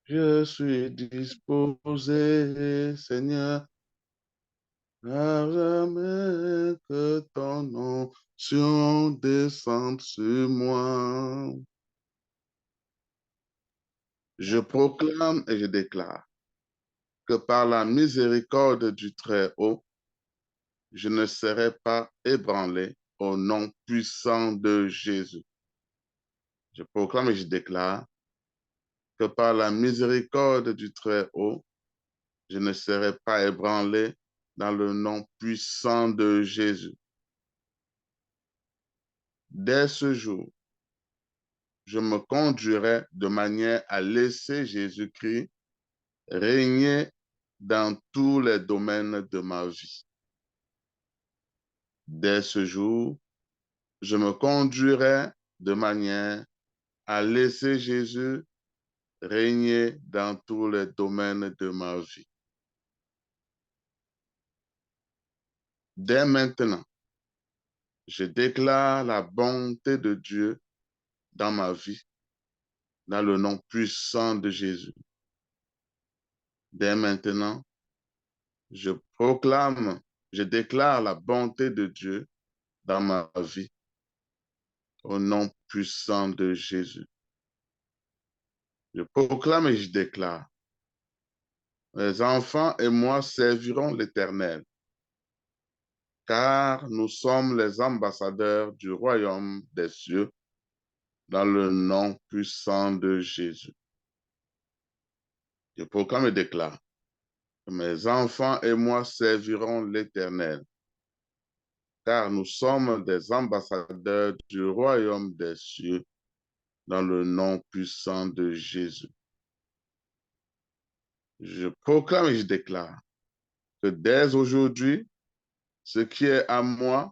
Speaker 2: Je suis disposé, Seigneur, à jamais que ton onction descende sur moi. Je proclame et je déclare que par la miséricorde du Très-Haut, je ne serai pas ébranlé au nom puissant de Jésus. Je proclame et je déclare que par la miséricorde du Très-Haut, je ne serai pas ébranlé dans le nom puissant de Jésus. Dès ce jour, je me conduirai de manière à laisser Jésus-Christ régner dans tous les domaines de ma vie. Dès ce jour, je me conduirai de manière à laisser Jésus régner dans tous les domaines de ma vie. Dès maintenant, je déclare la bonté de Dieu dans ma vie, dans le nom puissant de Jésus. Dès maintenant, je proclame, je déclare la bonté de Dieu dans ma vie, au nom puissant de Jésus. Je proclame et je déclare, les enfants et moi servirons l'Éternel, car nous sommes les ambassadeurs du royaume des cieux, dans le nom puissant de Jésus. Je proclame et déclare que mes enfants et moi servirons l'Éternel, car nous sommes des ambassadeurs du royaume des cieux dans le nom puissant de Jésus. Je proclame et je déclare que dès aujourd'hui, ce qui est à moi,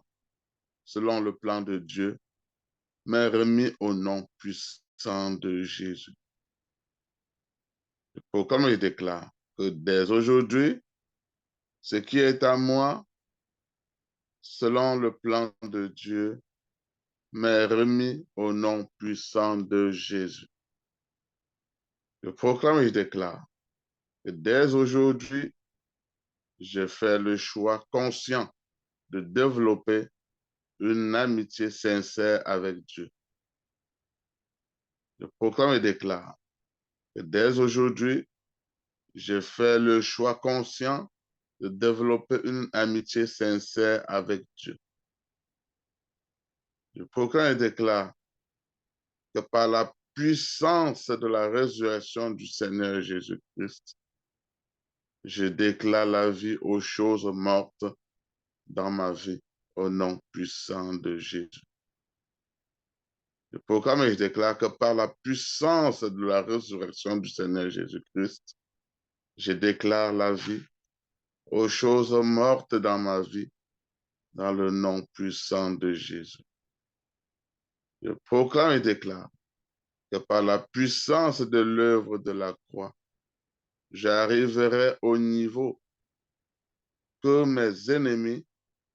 Speaker 2: selon le plan de Dieu, m'est remis au nom puissant de Jésus. Je proclame et je déclare que dès aujourd'hui, ce qui est à moi, selon le plan de Dieu, m'est remis au nom puissant de Jésus. Je proclame et je déclare que dès aujourd'hui, je fais le choix conscient de développer une amitié sincère avec Dieu. Je proclame et déclare que dès aujourd'hui, je fais le choix conscient de développer une amitié sincère avec Dieu. Je proclame et déclare que par la puissance de la résurrection du Seigneur Jésus-Christ, je déclare la vie aux choses mortes dans ma vie au nom puissant de Jésus. Je proclame et je déclare que par la puissance de la résurrection du Seigneur Jésus-Christ, je déclare la vie aux choses mortes dans ma vie dans le nom puissant de Jésus. Je proclame et déclare que par la puissance de l'œuvre de la croix, j'arriverai au niveau que mes ennemis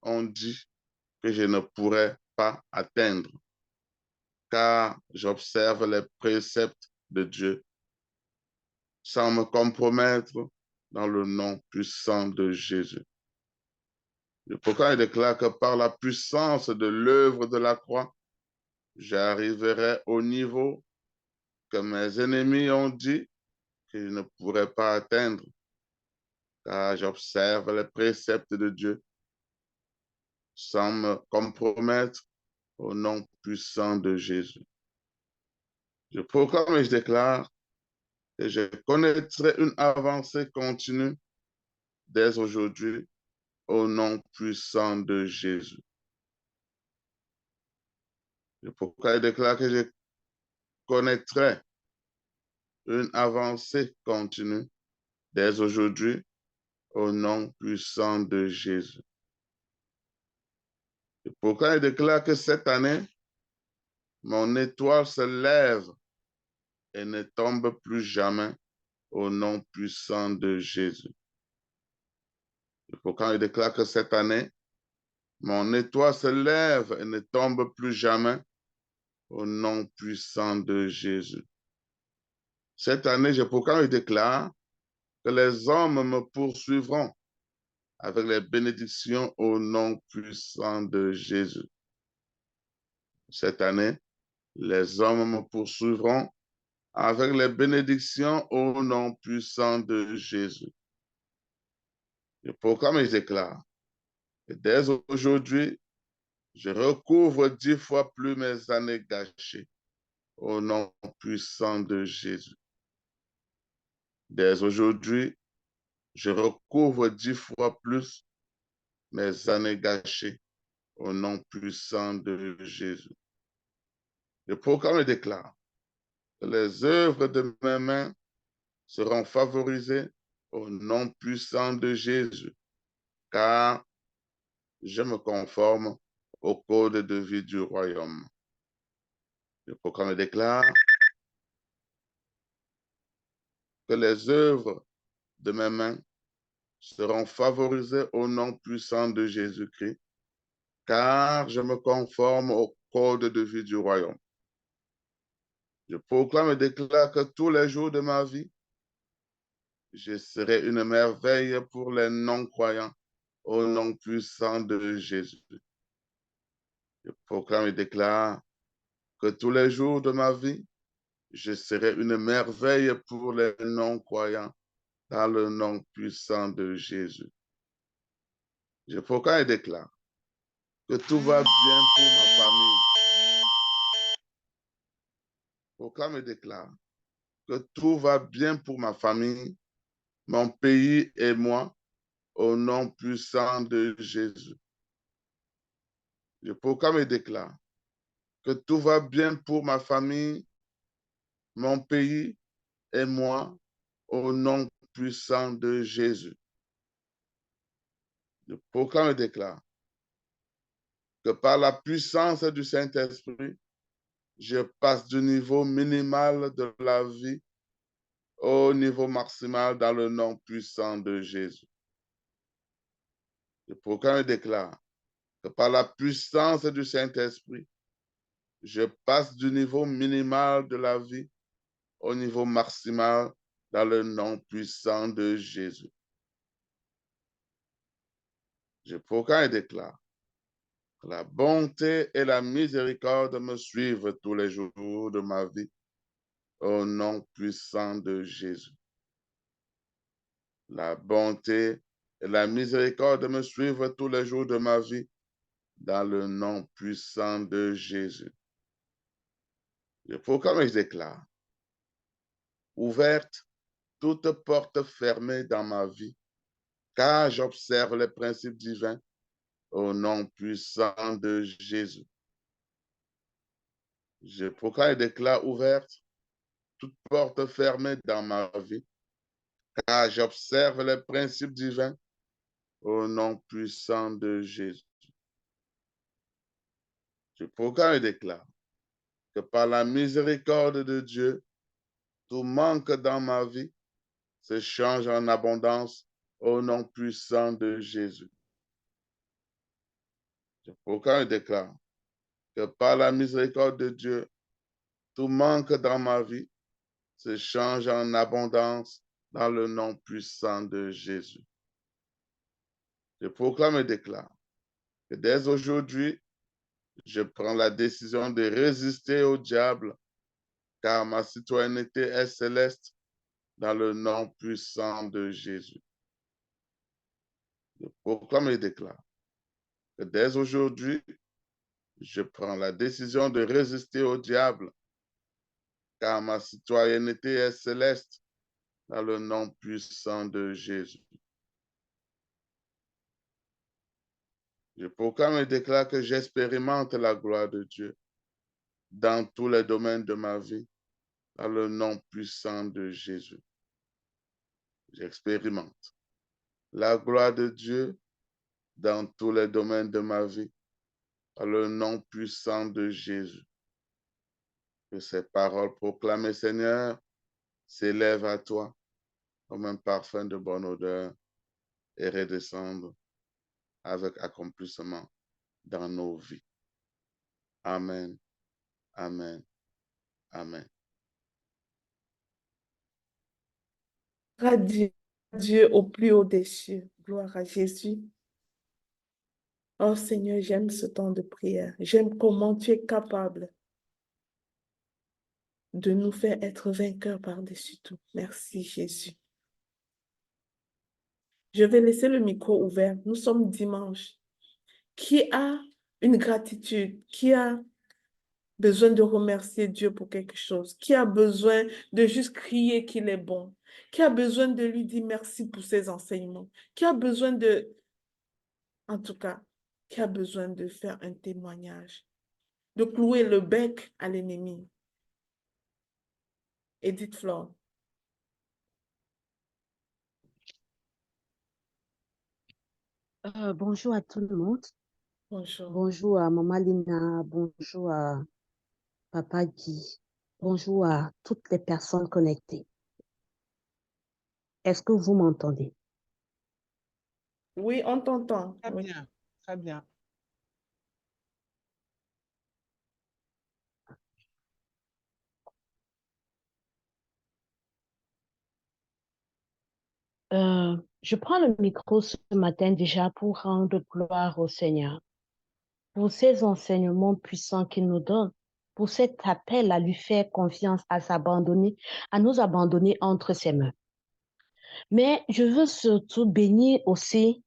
Speaker 2: ont dit que je ne pourrais pas atteindre, car j'observe les préceptes de Dieu sans me compromettre dans le nom puissant de Jésus. Je proclame et déclare que par la puissance de l'œuvre de la croix, j'arriverai au niveau que mes ennemis ont dit que je ne pourrais pas atteindre, car j'observe les préceptes de Dieu sans me compromettre au nom puissant de Jésus. Je proclame et je déclare que je connaîtrai une avancée continue dès aujourd'hui au nom puissant de Jésus. Je proclame et déclare que je connaîtrai une avancée continue dès aujourd'hui au nom puissant de Jésus. Je proclame et déclare que cette année, mon étoile se lève et ne tombe plus jamais au nom puissant de Jésus. Je proclame et déclare que cette année, mon étoile se lève et ne tombe plus jamais au nom puissant de Jésus. Cette année, je proclame et déclare que les hommes me poursuivront avec les bénédictions au nom puissant de Jésus. Cette année, les hommes me poursuivront avec les bénédictions au nom puissant de Jésus. Je proclame et je déclare que dès aujourd'hui, je recouvre 10 fois plus mes années gâchées au nom puissant de Jésus. Dès aujourd'hui, je recouvre 10 fois plus mes années gâchées au nom puissant de Jésus. Je proclame et déclare que les œuvres de mes mains seront favorisées au nom puissant de Jésus, car je me conforme au code de vie du royaume. Je proclame et déclare que les œuvres de mes mains seront favorisées au nom puissant de Jésus-Christ, car je me conforme au code de vie du royaume. Je proclame et déclare que tous les jours de ma vie, je serai une merveille pour les non-croyants au nom puissant de Jésus. Je proclame et déclare que tous les jours de ma vie, je serai une merveille pour les non-croyants dans le nom puissant de Jésus. Je proclame et déclare que tout va bien pour ma famille. Je proclame et déclare que tout va bien pour ma famille mon pays et moi, au nom puissant de Jésus. Je proclame et déclare que tout va bien pour ma famille, mon pays et moi, au nom puissant de Jésus. Je proclame et déclare que par la puissance du Saint-Esprit, je passe du niveau minimal de la vie au niveau maximal dans le nom puissant de Jésus. Je proclame et déclare que par la puissance du Saint-Esprit, je passe du niveau minimal de la vie au niveau maximal dans le nom puissant de Jésus. Je proclame et déclare que la bonté et la miséricorde me suivent tous les jours de ma vie au nom puissant de Jésus. La bonté et la miséricorde me suivent tous les jours de ma vie dans le nom puissant de Jésus. Je proclame et je déclare ouverte toute porte fermée dans ma vie, car j'observe les principes divins au nom puissant de Jésus. Je proclame et déclare ouverte toute porte fermée dans ma vie, car j'observe les principes divins au nom puissant de Jésus. Je proclame et déclare que par la miséricorde de Dieu, tout manque dans ma vie se change en abondance au nom puissant de Jésus. Je proclame et déclare que par la miséricorde de Dieu, tout manque dans ma vie se change en abondance dans le nom puissant de Jésus. Je proclame et déclare que dès aujourd'hui, je prends la décision de résister au diable, car ma citoyenneté est céleste dans le nom puissant de Jésus. Je proclame et déclare que dès aujourd'hui, je prends la décision de résister au diable, car ma citoyenneté est céleste dans le nom puissant de Jésus. Je proclame et déclare que j'expérimente la gloire de Dieu dans tous les domaines de ma vie, dans le nom puissant de Jésus. J'expérimente la gloire de Dieu dans tous les domaines de ma vie, dans le nom puissant de Jésus. Que ces paroles proclamées, Seigneur, s'élèvent à toi comme un parfum de bonne odeur et redescendent avec accomplissement dans nos vies. Amen, amen, amen.
Speaker 1: Dieu, Dieu au plus haut des cieux. Gloire à Jésus. Oh Seigneur, j'aime ce temps de prière. J'aime comment tu es capable de nous faire être vainqueurs par-dessus tout. Merci Jésus. Je vais laisser le micro ouvert. Nous sommes dimanche. Qui a une gratitude? Qui a besoin de remercier Dieu pour quelque chose? Qui a besoin de juste crier qu'il est bon? Qui a besoin de lui dire merci pour ses enseignements? Qui a besoin de, en tout cas, qui a besoin de faire un témoignage, de clouer le bec à l'ennemi? Edith Flore.
Speaker 3: Bonjour à tout le monde.
Speaker 1: Bonjour.
Speaker 3: Bonjour à Maman Lina. Bonjour à Papa Guy. Bonjour à toutes les personnes connectées. Est-ce que vous m'entendez?
Speaker 1: Oui, on t'entend.
Speaker 4: Très
Speaker 1: Oui.
Speaker 4: bien, très bien.
Speaker 3: Je prends le micro ce matin déjà pour rendre gloire au Seigneur, pour ses enseignements puissants qu'il nous donne, pour cet appel à lui faire confiance, à s'abandonner, à nous abandonner entre ses mains. Mais je veux surtout bénir aussi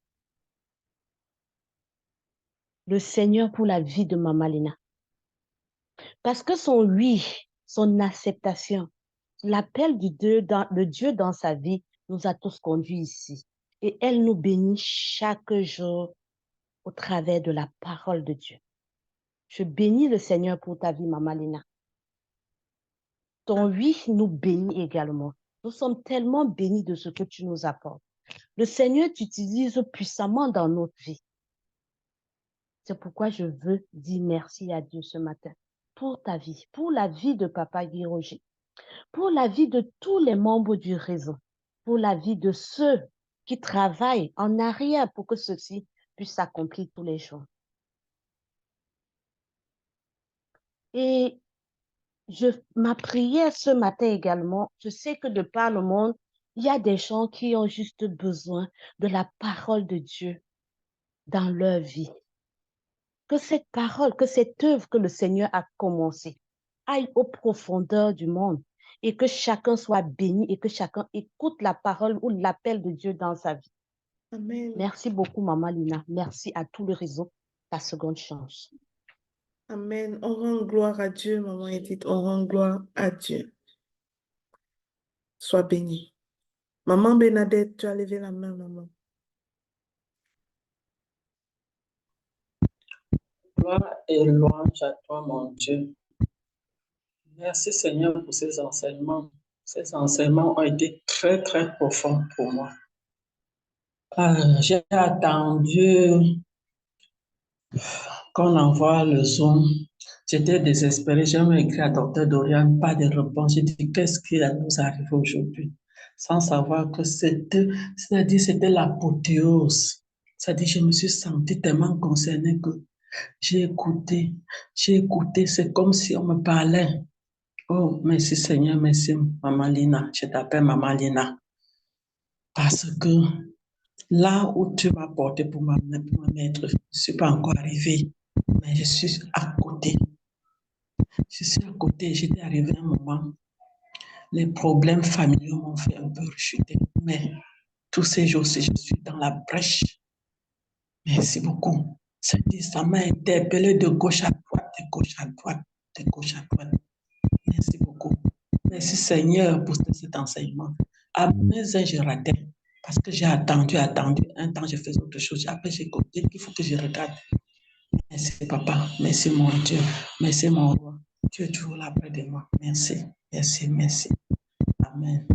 Speaker 3: le Seigneur pour la vie de Maman Lina. Parce que son oui, son acceptation, l'appel de Dieu dans sa vie nous a tous conduits ici. Et elle nous bénit chaque jour au travers de la parole de Dieu. Je bénis le Seigneur pour ta vie, Maman Lina. Ton oui nous bénit également. Nous sommes tellement bénis de ce que tu nous apportes. Le Seigneur t'utilise puissamment dans notre vie. C'est pourquoi je veux dire merci à Dieu ce matin pour ta vie, pour la vie de Papa Guy Roger, pour la vie de tous les membres du réseau, pour la vie de ceux qui travaillent en arrière pour que ceci puisse s'accomplir tous les jours. Et ma prière ce matin également, je sais que de par le monde, il y a des gens qui ont juste besoin de la parole de Dieu dans leur vie. Que cette parole, que cette œuvre que le Seigneur a commencée aille aux profondeurs du monde et que chacun soit béni et que chacun écoute la parole ou l'appel de Dieu dans sa vie.
Speaker 1: Amen.
Speaker 3: Merci beaucoup, Maman Lina. Merci à tout le réseau, ta seconde chance.
Speaker 1: Amen. On rend gloire à Dieu, Maman Edith. On rend gloire à Dieu. Sois bénie. Maman Bénadette, tu as levé la main, maman.
Speaker 4: Gloire et louange à toi, mon Dieu. Merci Seigneur pour ces enseignements. Ces enseignements ont été très, très profonds pour moi. J'ai attendu qu'on envoie le Zoom. J'étais désespérée. J'ai même écrit à Dr. Dorian, pas de réponse. J'ai dit, qu'est-ce qui nous arrive aujourd'hui? Sans savoir que c'était, c'est-à-dire c'était l'apothéose. C'est-à-dire, je me suis sentie tellement concernée que j'ai écouté, c'est comme si on me parlait. Oh, merci Seigneur, merci Maman Lina. Je t'appelle Maman Lina. Parce que là où tu m'as porté pour me mettre, je ne suis pas encore arrivée, mais je suis à côté. Je suis à côté, j'étais arrivée à un moment, les problèmes familiaux m'ont fait un peu rechuter, mais tous ces jours-ci, je suis dans la brèche. Merci beaucoup. Ça m'a interpellée de gauche à droite, de gauche à droite, de gauche à droite. Merci beaucoup. Merci Seigneur pour cet enseignement. À mes heures, je ratais parce que j'ai attendu. Un temps, je faisais autre chose. Après, j'ai compris qu'il faut que je regarde. Merci Papa. Merci mon Dieu. Merci mon roi. Tu es toujours là près de moi. Merci. Merci. Merci. Amen.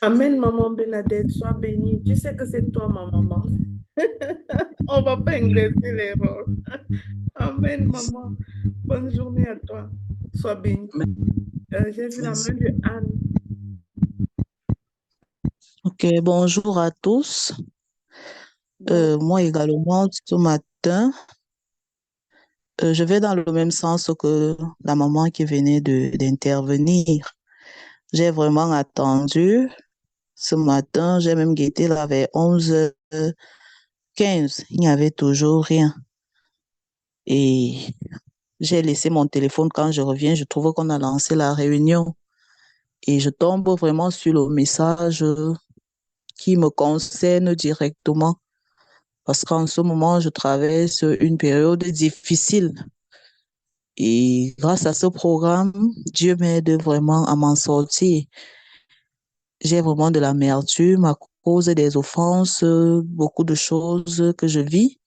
Speaker 1: Amen, Maman Bénadette. Sois bénie. Tu sais que c'est toi, ma maman. On ne va pas ingresser les rôles. Amen, maman. Bonne journée à toi. Sois bénie. J'ai vu la main de Anne.
Speaker 5: Ok, bonjour à tous. Moi également, ce matin, je vais dans le même sens que la maman qui venait d'intervenir. J'ai vraiment attendu. Ce matin, j'ai même guetté là vers 11h15. Il n'y avait toujours rien. Et j'ai laissé mon téléphone. Quand je reviens, je trouve qu'on a lancé la réunion. Et je tombe vraiment sur le message qui me concerne directement. Parce qu'en ce moment, je traverse une période difficile. Et grâce à ce programme, Dieu m'aide vraiment à m'en sortir. J'ai vraiment de l'amertume à cause des offenses, beaucoup de choses que je vis.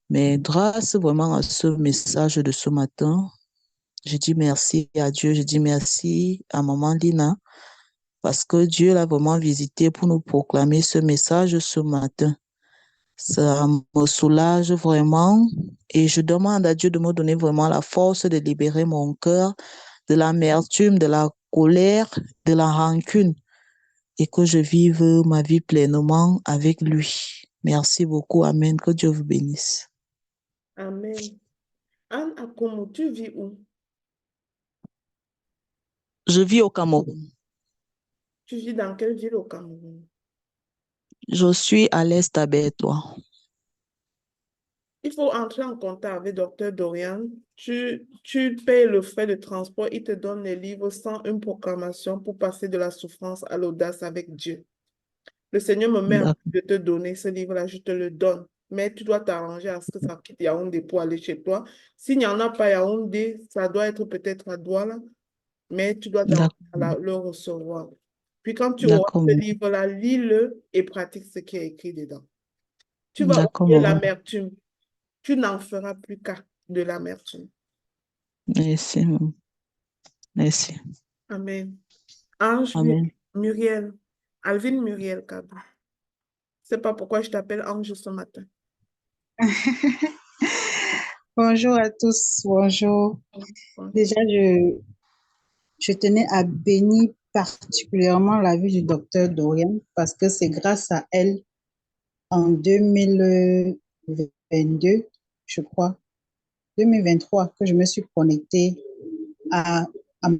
Speaker 5: Mais grâce vraiment à ce message de ce matin, je dis merci à Dieu, je dis merci à Maman Lina, parce que Dieu l'a vraiment visité pour nous proclamer ce message ce matin. Ça me soulage vraiment et je demande à Dieu de me donner vraiment la force de libérer mon cœur de l'amertume, de la colère, de la rancune et que je vive ma vie pleinement avec lui. Merci beaucoup. Amen. Que Dieu vous bénisse.
Speaker 1: Amen. Anne Akomo, tu vis où?
Speaker 5: Je vis au Cameroun.
Speaker 1: Tu vis dans quelle ville au Cameroun?
Speaker 5: Je suis à l'Est à Bertois.
Speaker 1: Il faut entrer en contact avec Dr. Dorian. Tu payes le frais de transport. Il te donne les livres sans une proclamation pour passer de la souffrance à l'audace avec Dieu. Le Seigneur me met à de te donner ce livre-là, je te le donne. Mais tu dois t'arranger à ce que ça quitte Yaoundé pour aller chez toi. S'il n'y en a pas à Yaoundé, ça doit être peut-être à Douala, mais tu dois t'arranger à le recevoir. Puis quand tu auras
Speaker 5: D'accord,
Speaker 1: ce
Speaker 5: maman.
Speaker 1: livre-là, lis-le et pratique ce qui est écrit dedans. Tu vas
Speaker 5: D'accord,
Speaker 1: oublier
Speaker 5: maman.
Speaker 1: l'amertume. Tu n'en feras plus qu'à de l'amertume.
Speaker 5: Merci, maman. Merci.
Speaker 1: Amen. Ange
Speaker 5: Amen.
Speaker 1: Muriel. Alvin Muriel Kabou. Je ne sais pas pourquoi je t'appelle Ange ce matin.
Speaker 6: Bonjour à tous, bonjour. Déjà, je tenais à bénir particulièrement la vie du docteur Dorian parce que c'est grâce à elle en 2022, je crois, 2023, que je me suis connectée à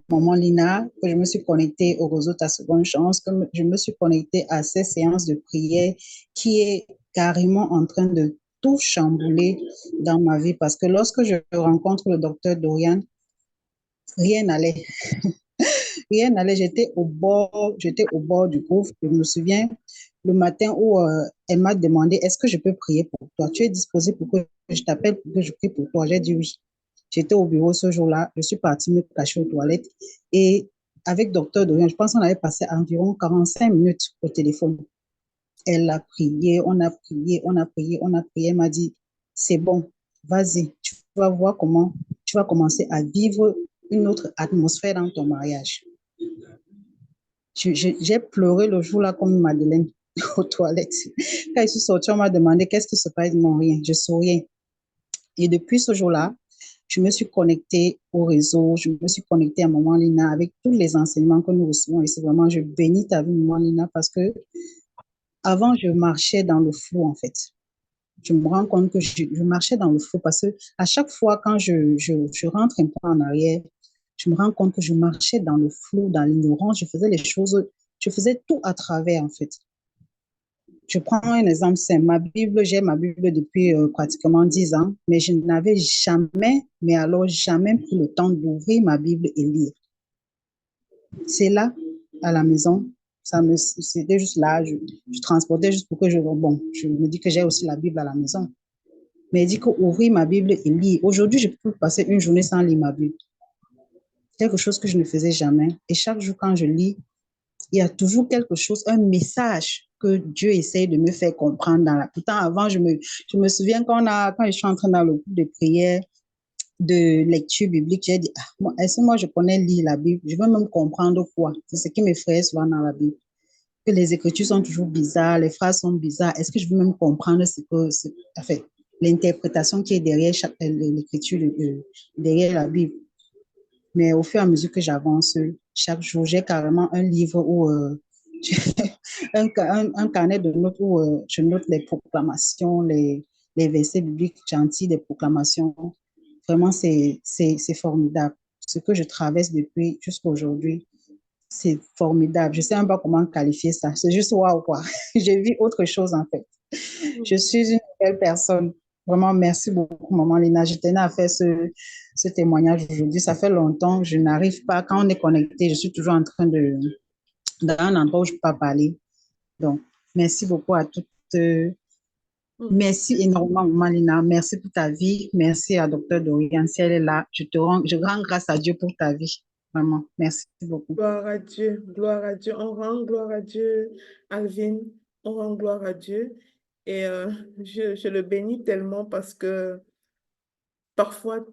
Speaker 6: Maman Lina, que je me suis connectée au réseau Ta Seconde Chance, que je me suis connectée à ces séances de prière qui est carrément en train de tout chambouler dans ma vie parce que lorsque je rencontre le docteur Dorian, rien n'allait. Rien n'allait. J'étais au bord du gouffre. Je me souviens le matin où elle m'a demandé, est-ce que je peux prier pour toi? Tu es disposé pour que je t'appelle pour que je prie pour toi? J'ai dit oui. J'étais au bureau ce jour-là. Je suis partie me cacher aux toilettes. Et avec docteur Dorian, je pense qu'on avait passé environ 45 minutes au téléphone. Elle a prié, on a prié, on a prié, on a prié. Elle m'a dit, c'est bon, vas-y, tu vas voir comment tu vas commencer à vivre une autre atmosphère dans ton mariage. J'ai pleuré le jour-là comme une Madeleine aux toilettes. Quand je suis sortie, on m'a demandé qu'est-ce qui se passe. Non, rien, je souriais. Et depuis ce jour-là, je me suis connectée au réseau, je me suis connectée à Maman Lina avec tous les enseignements que nous recevons ici. Vraiment, je bénis ta vie, Maman Lina, parce que avant, je marchais dans le flou, en fait. Je me rends compte que je marchais dans le flou parce que à chaque fois, quand je rentre un peu en arrière, je me rends compte que je marchais dans le flou, dans l'ignorance. Je faisais les choses, je faisais tout à travers, en fait. Je prends un exemple simple. J'ai ma Bible depuis pratiquement 10 ans, mais je n'avais jamais, mais alors jamais pris le temps d'ouvrir ma Bible et lire. C'est là, à la maison, c'était juste là, je transportais juste pour que je me dis que j'ai aussi la Bible à la maison. Mais il dit qu'ouvrir ma Bible et lire. Aujourd'hui, je peux passer une journée sans lire ma Bible. Quelque chose que je ne faisais jamais. Et chaque jour, quand je lis, il y a toujours quelque chose, un message que Dieu essaye de me faire comprendre. Pourtant, avant, je me souviens quand je suis entrée dans le groupe de prière, de lecture biblique, j'ai dit, est-ce que moi, je connais lire la Bible? Je veux même comprendre quoi? C'est ce qui m'effraie souvent dans la Bible. Que les écritures sont toujours bizarres, les phrases sont bizarres. Est-ce que je veux même comprendre enfin, l'interprétation qui est derrière l'écriture, derrière la Bible? Mais au fur et à mesure que j'avance, chaque jour, j'ai carrément un livre où un carnet de notes où je note les proclamations, les versets bibliques gentils des proclamations. Vraiment, c'est formidable. Ce que je traverse depuis jusqu'à aujourd'hui, c'est formidable. Je ne sais même pas comment qualifier ça. C'est juste waouh, quoi. J'ai vu autre chose, en fait. Je suis une nouvelle personne. Vraiment, merci beaucoup, Maman Lina. Je tenais à faire ce témoignage aujourd'hui. Ça fait longtemps, je n'arrive pas. Quand on est connecté, je suis toujours en train dans un endroit où je ne peux pas parler. Donc, merci beaucoup à toutes. Merci énormément, Maman Lina. Merci pour ta vie. Merci à Dr. Dorian. Si elle est là, je rends grâce à Dieu pour ta vie. Vraiment, merci beaucoup.
Speaker 1: Gloire à Dieu, gloire à Dieu. On rend gloire à Dieu, Alvin. On rend gloire à Dieu. Et je le bénis tellement parce que parfois,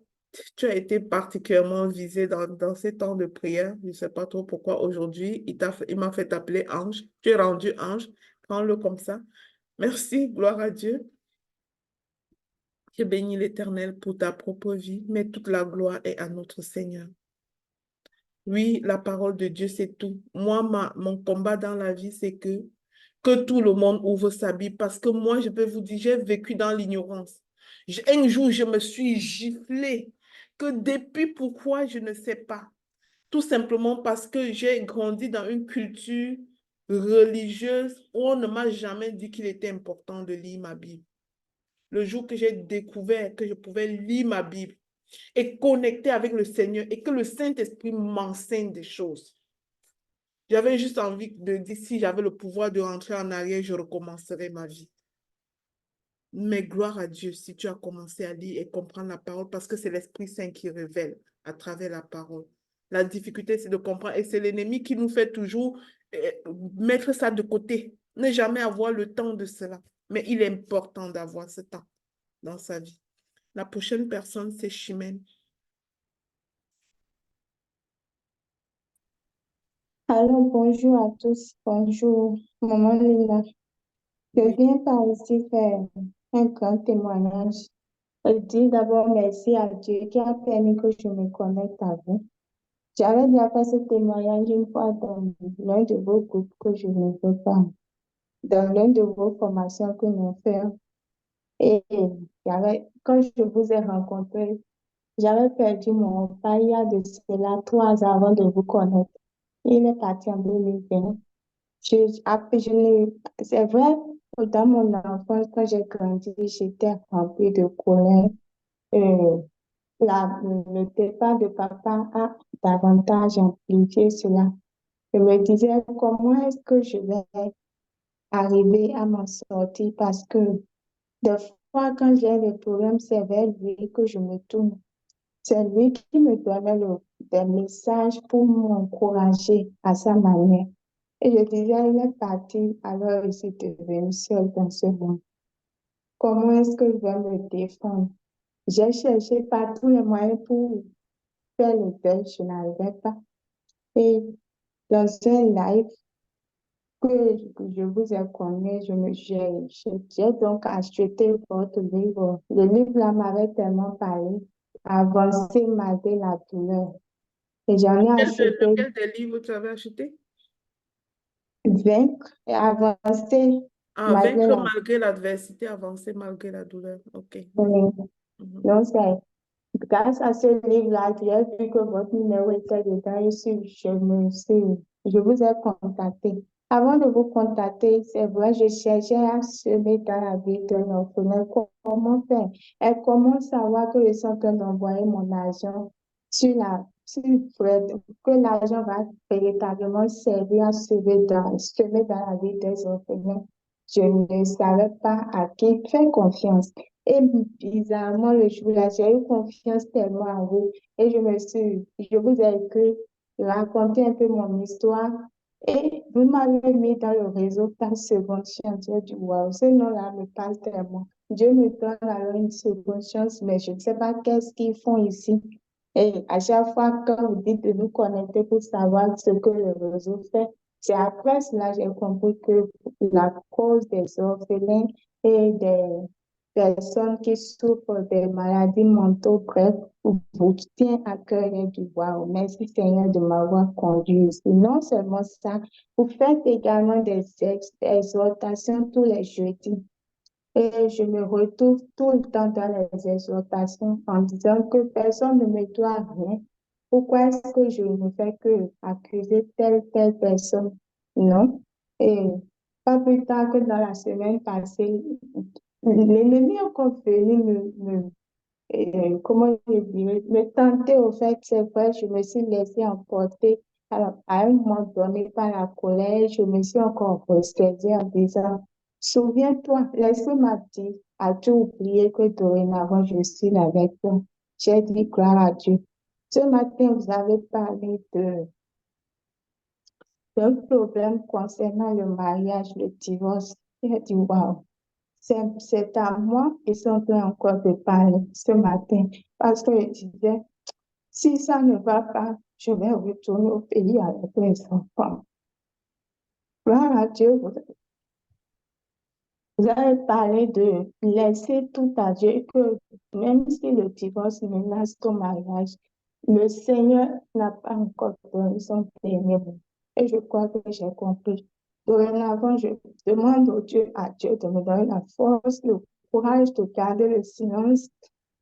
Speaker 1: tu as été particulièrement visé dans ces temps de prière. Je ne sais pas trop pourquoi aujourd'hui, il m'a fait appeler ange. Tu es rendu ange. Prends-le comme ça. Merci, gloire à Dieu. Je bénis l'Éternel pour ta propre vie, mais toute la gloire est à notre Seigneur. Oui, la parole de Dieu, c'est tout. Moi, mon combat dans la vie, c'est que tout le monde ouvre sa Bible parce que moi, je peux vous dire, j'ai vécu dans l'ignorance. Un jour, je me suis giflée que depuis pourquoi, je ne sais pas. Tout simplement parce que j'ai grandi dans une culture religieuse où on ne m'a jamais dit qu'il était important de lire ma Bible. Le jour que j'ai découvert que je pouvais lire ma Bible et connecter avec le Seigneur et que le Saint-Esprit m'enseigne des choses. J'avais juste envie de dire, si j'avais le pouvoir de rentrer en arrière, je recommencerais ma vie. Mais gloire à Dieu si tu as commencé à lire et comprendre la parole parce que c'est l'Esprit Saint qui révèle à travers la parole. La difficulté, c'est de comprendre et c'est l'ennemi qui nous fait toujours mettre ça de côté, ne jamais avoir le temps de cela. Mais il est important d'avoir ce temps dans sa vie. La prochaine personne, c'est Chimène.
Speaker 7: Alors, bonjour à tous. Bonjour, maman Lila. Je
Speaker 1: Oui.
Speaker 7: viens par ici faire un grand témoignage. Je dis d'abord merci à Dieu qui a permis que je me connecte à vous. J'avais déjà fait ce témoignage une fois dans l'un de vos groupes que je ne veux pas, dans l'une de vos formations que nous faisons. Et quand je vous ai rencontré, j'avais perdu mon père il y a de cela 3 ans avant de vous connaître. Il est parti en 2020. C'est vrai, dans mon enfance, quand j'ai grandi, j'étais remplie de colère. Euh, le départ de papa a davantage amplifié cela. Je me disais, comment est-ce que je vais arriver à m'en sortir? Parce que des fois, quand j'ai des problèmes, c'est vers lui que je me tourne. C'est lui qui me donnait des messages pour m'encourager à sa manière. Et je disais, il est parti, alors je suis devenue seule dans ce monde. Comment est-ce que je vais me défendre? J'ai cherché par tous les moyens pour faire le deuil, je n'arrivais pas. Et dans un live que je vous ai connu, j'ai donc acheté votre livre. Le livre là m'avait tellement parlé, avancer malgré la douleur. Et j'en ai acheté
Speaker 1: Lequel des livres tu avais acheté?
Speaker 7: Vaincre et avancer
Speaker 1: Ah,
Speaker 7: malgré
Speaker 1: vaincre
Speaker 7: la
Speaker 1: malgré l'adversité, avancer malgré la douleur. OK.
Speaker 7: douleur.
Speaker 1: Mhm.
Speaker 7: Donc, c'est grâce à ce livre-là, j'ai vu que votre numéro était dedans et je vous ai contacté. Avant de vous contacter, c'est vrai, je cherchais à semer dans la vie d'un orphelin. Comment faire? Et comment savoir que je suis en train d'envoyer mon argent que l'argent va véritablement servir à semer dans la vie des orphelins. Je ne savais pas à qui faire confiance. Et bizarrement, le jour-là, j'ai eu confiance tellement en vous. Et je vous ai écrit, raconter un peu mon histoire. Et vous m'avez mis dans le réseau par seconde chance. J'ai dit, waouh, ce nom-là me parle tellement. Dieu me donne alors une seconde chance, mais je ne sais pas qu'est-ce qu'ils font ici. Et à chaque fois, quand vous dites de nous connecter pour savoir ce que le réseau fait, c'est après cela que j'ai compris que la cause des orphelins et des personnes qui souffrent des maladies mentaux, bref, vous tient à cœur et du wow. Merci Seigneur de m'avoir conduit ici. Non seulement ça, vous faites également des exhortations tous les jeudis. Et je me retrouve tout le temps dans les exhortations en disant que personne ne me doit rien. Pourquoi est-ce que je ne fais que accuser telle personne? Non. Et pas plus tard que dans la semaine passée, l'ennemi est encore venu comment je dirais, me tenter au fait, c'est vrai, je me suis laissée emporter à un moment donné par la colère, je me suis encore restée en disant, souviens-toi, l'Esprit m'a dit, as-tu oublié que dorénavant je suis là avec toi? J'ai dit gloire à Dieu. Ce matin, vous avez parlé d'un problème concernant le mariage, le divorce. J'ai dit, waouh. C'est à moi qu'ils sont en train encore de parler ce matin parce que je disais, si ça ne va pas, je vais retourner au pays avec les enfants. Gloire à Dieu, vous avez parlé de laisser tout à Dieu et que même si le divorce menace ton mariage, le Seigneur n'a pas encore donné son dernier mot. Et je crois que j'ai compris. Dorénavant, je demande à Dieu de me donner la force, le courage de garder le silence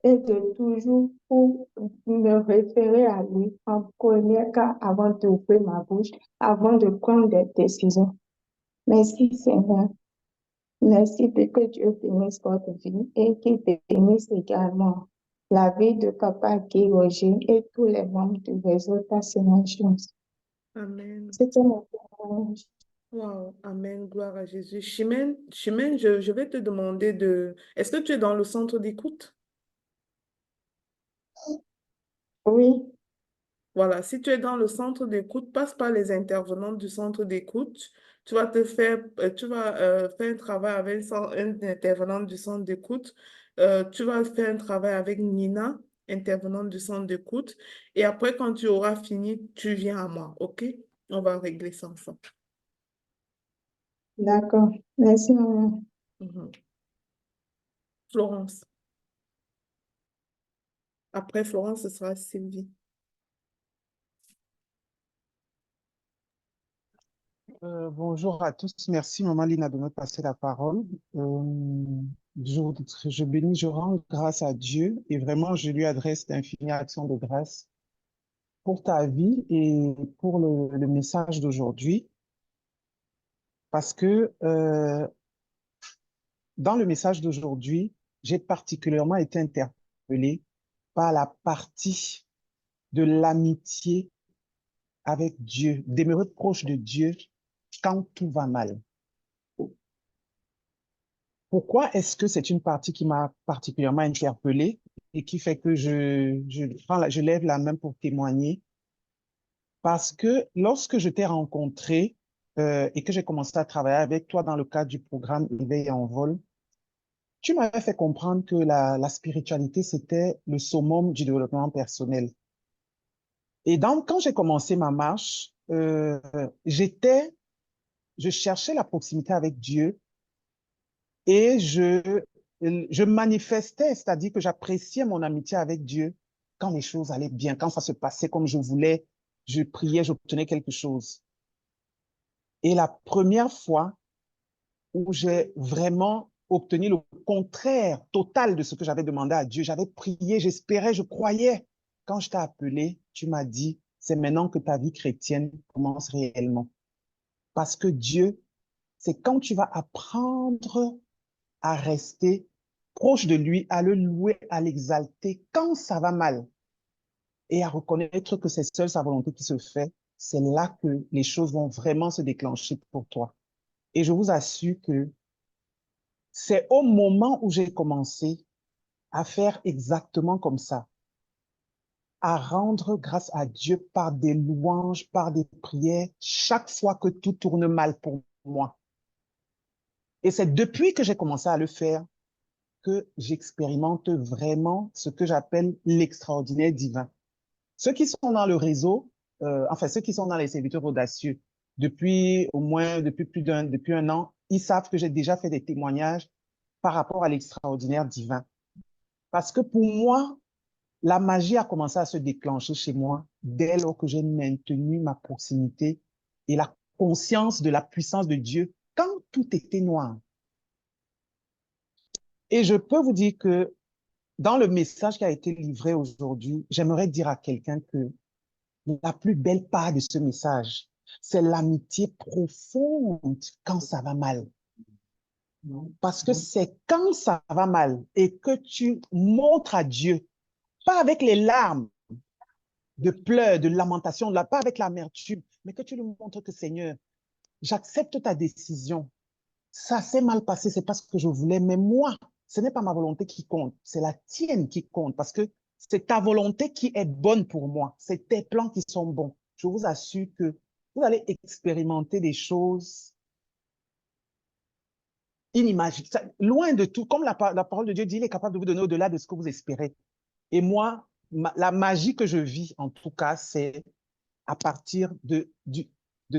Speaker 7: et de toujours pour me référer à lui en premier cas avant d'ouvrir ma bouche, avant de prendre des décisions. Merci Seigneur. Merci pour que Dieu bénisse votre vie et qu'il bénisse également la vie de Papa Guy Roger et tous les membres du réseau Passion Chance.
Speaker 1: Amen.
Speaker 7: C'était mon témoignage.
Speaker 1: Wow, Amen, gloire à Jésus. Chimène, je vais te demander de... Est-ce que tu es dans le centre d'écoute?
Speaker 7: Oui,
Speaker 1: Voilà, si tu es dans le centre d'écoute, passe par les intervenants du centre d'écoute. Tu vas te faire, tu vas faire un travail avec un intervenant du centre d'écoute. Tu vas faire un travail avec Nina, intervenante du centre d'écoute. Et après, quand tu auras fini, tu viens à moi, OK? On va régler ça ensemble.
Speaker 7: D'accord. Merci, maman.
Speaker 1: Mhm. Florence. Après Florence, ce sera Sylvie.
Speaker 8: Bonjour à tous. Merci, Maman Lina, de me passer la parole. Je bénis, je rends grâce à Dieu et vraiment, je lui adresse d'infinies actions de grâce pour ta vie et pour le message d'aujourd'hui. Parce que dans le message d'aujourd'hui, j'ai particulièrement été interpellé par la partie de l'amitié avec Dieu, demeurer proche de Dieu quand tout va mal. Pourquoi est-ce que c'est une partie qui m'a particulièrement interpellée et qui fait que je lève la main pour témoigner? Parce que lorsque je t'ai rencontré et que j'ai commencé à travailler avec toi dans le cadre du programme Éveil en vol, tu m'avais fait comprendre que la spiritualité, c'était le summum du développement personnel. Et donc, quand j'ai commencé ma marche, je cherchais la proximité avec Dieu et je manifestais, c'est-à-dire que j'appréciais mon amitié avec Dieu quand les choses allaient bien, quand ça se passait comme je voulais, je priais, j'obtenais quelque chose. Et la première fois où j'ai vraiment obtenu le contraire total de ce que j'avais demandé à Dieu, j'avais prié, j'espérais, je croyais. Quand je t'ai appelé, tu m'as dit, c'est maintenant que ta vie chrétienne commence réellement. Parce que Dieu, c'est quand tu vas apprendre à rester proche de lui, à le louer, à l'exalter quand ça va mal et à reconnaître que c'est seule sa volonté qui se fait, c'est là que les choses vont vraiment se déclencher pour toi. Et je vous assure que c'est au moment où j'ai commencé à faire exactement comme ça, à rendre grâce à Dieu par des louanges, par des prières, chaque fois que tout tourne mal pour moi. Et c'est depuis que j'ai commencé à le faire que j'expérimente vraiment ce que j'appelle l'extraordinaire divin. Ceux qui sont dans le réseau, enfin ceux qui sont dans les serviteurs audacieux, depuis un an, ils savent que j'ai déjà fait des témoignages par rapport à l'extraordinaire divin. Parce que pour moi, la magie a commencé à se déclencher chez moi dès lors que j'ai maintenu ma proximité et la conscience de la puissance de Dieu quand tout était noir. Et je peux vous dire que dans le message qui a été livré aujourd'hui, j'aimerais dire à quelqu'un que la plus belle part de ce message, c'est l'amitié profonde quand ça va mal. Parce que c'est quand ça va mal et que tu montres à Dieu, pas avec les larmes de pleurs, de lamentations, pas avec l'amertume, mais que tu lui montres que Seigneur, j'accepte ta décision. Ça s'est mal passé, c'est pas ce que je voulais, mais moi, ce n'est pas ma volonté qui compte, c'est la tienne qui compte, parce que c'est ta volonté qui est bonne pour moi, c'est tes plans qui sont bons. Je vous assure que vous allez expérimenter des choses inimaginables, loin de tout, comme la parole de Dieu dit, il est capable de vous donner au-delà de ce que vous espérez. Et moi, la magie que je vis, en tout cas, c'est à partir de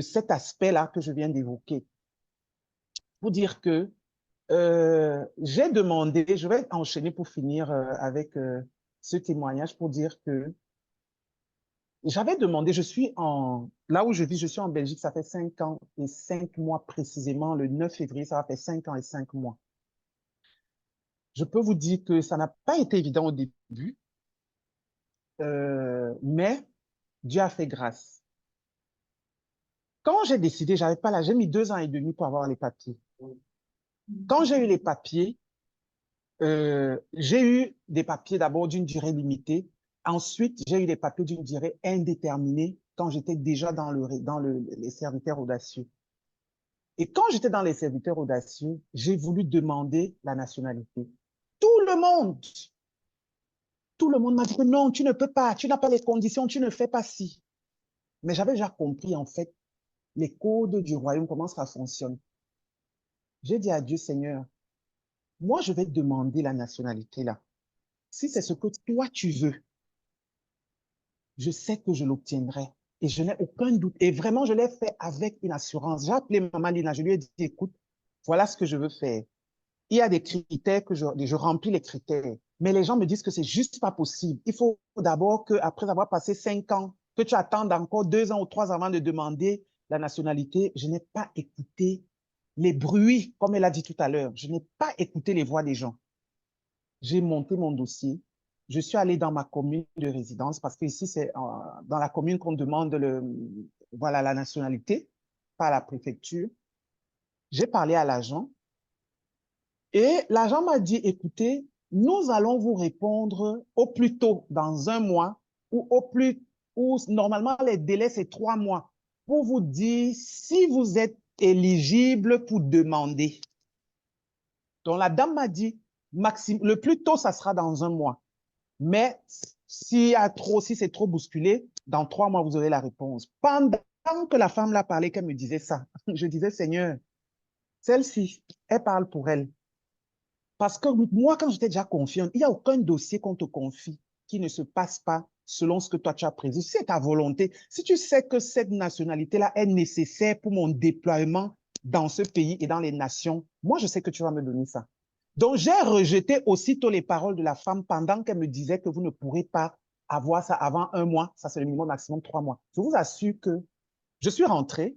Speaker 8: cet aspect-là que je viens d'évoquer. Pour dire que j'ai demandé, je vais enchaîner pour finir avec ce témoignage pour dire que j'avais demandé, là où je vis, je suis en Belgique, ça fait 5 ans et 5 mois précisément, le 9 février, ça va faire 5 ans et 5 mois. Je peux vous dire que ça n'a pas été évident au début, mais Dieu a fait grâce. Quand j'ai décidé, j'ai mis 2 ans et demi pour avoir les papiers. Quand j'ai eu les papiers, j'ai eu des papiers d'abord d'une durée limitée. Ensuite, j'ai eu des papiers d'une durée indéterminée quand j'étais déjà dans les serviteurs audacieux. Et quand j'étais dans les serviteurs audacieux, j'ai voulu demander la nationalité. Tout le monde Tout le monde m'a dit que non, tu ne peux pas, tu n'as pas les conditions, tu ne fais pas ci. Mais j'avais déjà compris, en fait, les codes du royaume, comment ça fonctionne. J'ai dit à Dieu, Seigneur, moi, je vais demander la nationalité là. Si c'est ce que toi, tu veux, je sais que je l'obtiendrai. Et je n'ai aucun doute. Et vraiment, je l'ai fait avec une assurance. J'ai appelé Maman Lina, je lui ai dit, écoute, voilà ce que je veux faire. Il y a des critères que je remplis les critères. Mais les gens me disent que c'est juste pas possible. Il faut d'abord qu'après avoir passé 5 ans, que tu attendes encore 2 ans ou 3 ans avant de demander la nationalité. Je n'ai pas écouté les bruits, comme elle a dit tout à l'heure. Je n'ai pas écouté les voix des gens. J'ai monté mon dossier. Je suis allé dans ma commune de résidence parce que ici, c'est dans la commune qu'on demande voilà, la nationalité, pas la préfecture. J'ai parlé à l'agent et l'agent m'a dit, écoutez, nous allons vous répondre au plus tôt dans 1 mois ou normalement les délais, c'est 3 mois pour vous dire si vous êtes éligible pour demander. Donc, la dame m'a dit, le plus tôt, ça sera dans 1 mois. Mais si c'est trop bousculé, dans 3 mois, vous aurez la réponse. Pendant que la femme l'a parlé, qu'elle me disait ça, je disais, Seigneur, celle-ci, elle parle pour elle. Parce que moi, quand j'étais déjà confiante, il n'y a aucun dossier qu'on te confie qui ne se passe pas selon ce que toi tu as prévu. Si c'est ta volonté, si tu sais que cette nationalité-là est nécessaire pour mon déploiement dans ce pays et dans les nations, moi, je sais que tu vas me donner ça. Donc, j'ai rejeté aussitôt les paroles de la femme pendant qu'elle me disait que vous ne pourrez pas avoir ça avant 1 mois. Ça, c'est le minimum, maximum 3 mois. Je vous assure que je suis rentrée.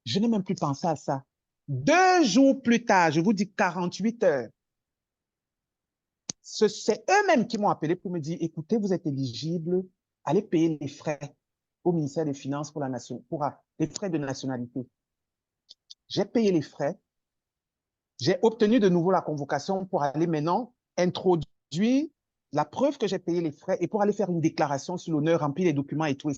Speaker 8: Je n'ai même plus pensé à ça. 2 jours plus tard, je vous dis 48 heures, c'est eux-mêmes qui m'ont appelé pour me dire, écoutez, vous êtes éligible, allez payer les frais au ministère des Finances pour les frais de nationalité. J'ai payé les frais. J'ai obtenu de nouveau la convocation pour aller maintenant introduire la preuve que j'ai payé les frais et pour aller faire une déclaration sur l'honneur, remplir les documents et tout.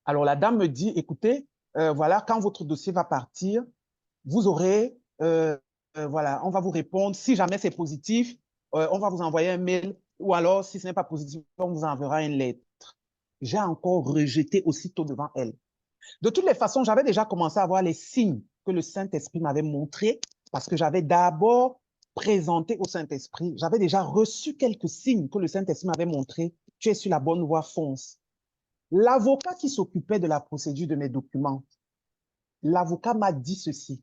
Speaker 8: Alors la dame me dit, écoutez, voilà, quand votre dossier va partir, vous aurez, voilà, on va vous répondre. Si jamais c'est positif, on va vous envoyer un mail ou alors, si ce n'est pas positif, on vous enverra une lettre. J'ai encore rejeté aussitôt devant elle. De toutes les façons, j'avais déjà commencé à voir les signes que le Saint-Esprit m'avait montrés parce que j'avais d'abord présenté au Saint-Esprit. J'avais déjà reçu quelques signes que le Saint-Esprit m'avait montrés. Tu es sur la bonne voie, fonce. L'avocat qui s'occupait de la procédure de mes documents, l'avocat m'a dit ceci.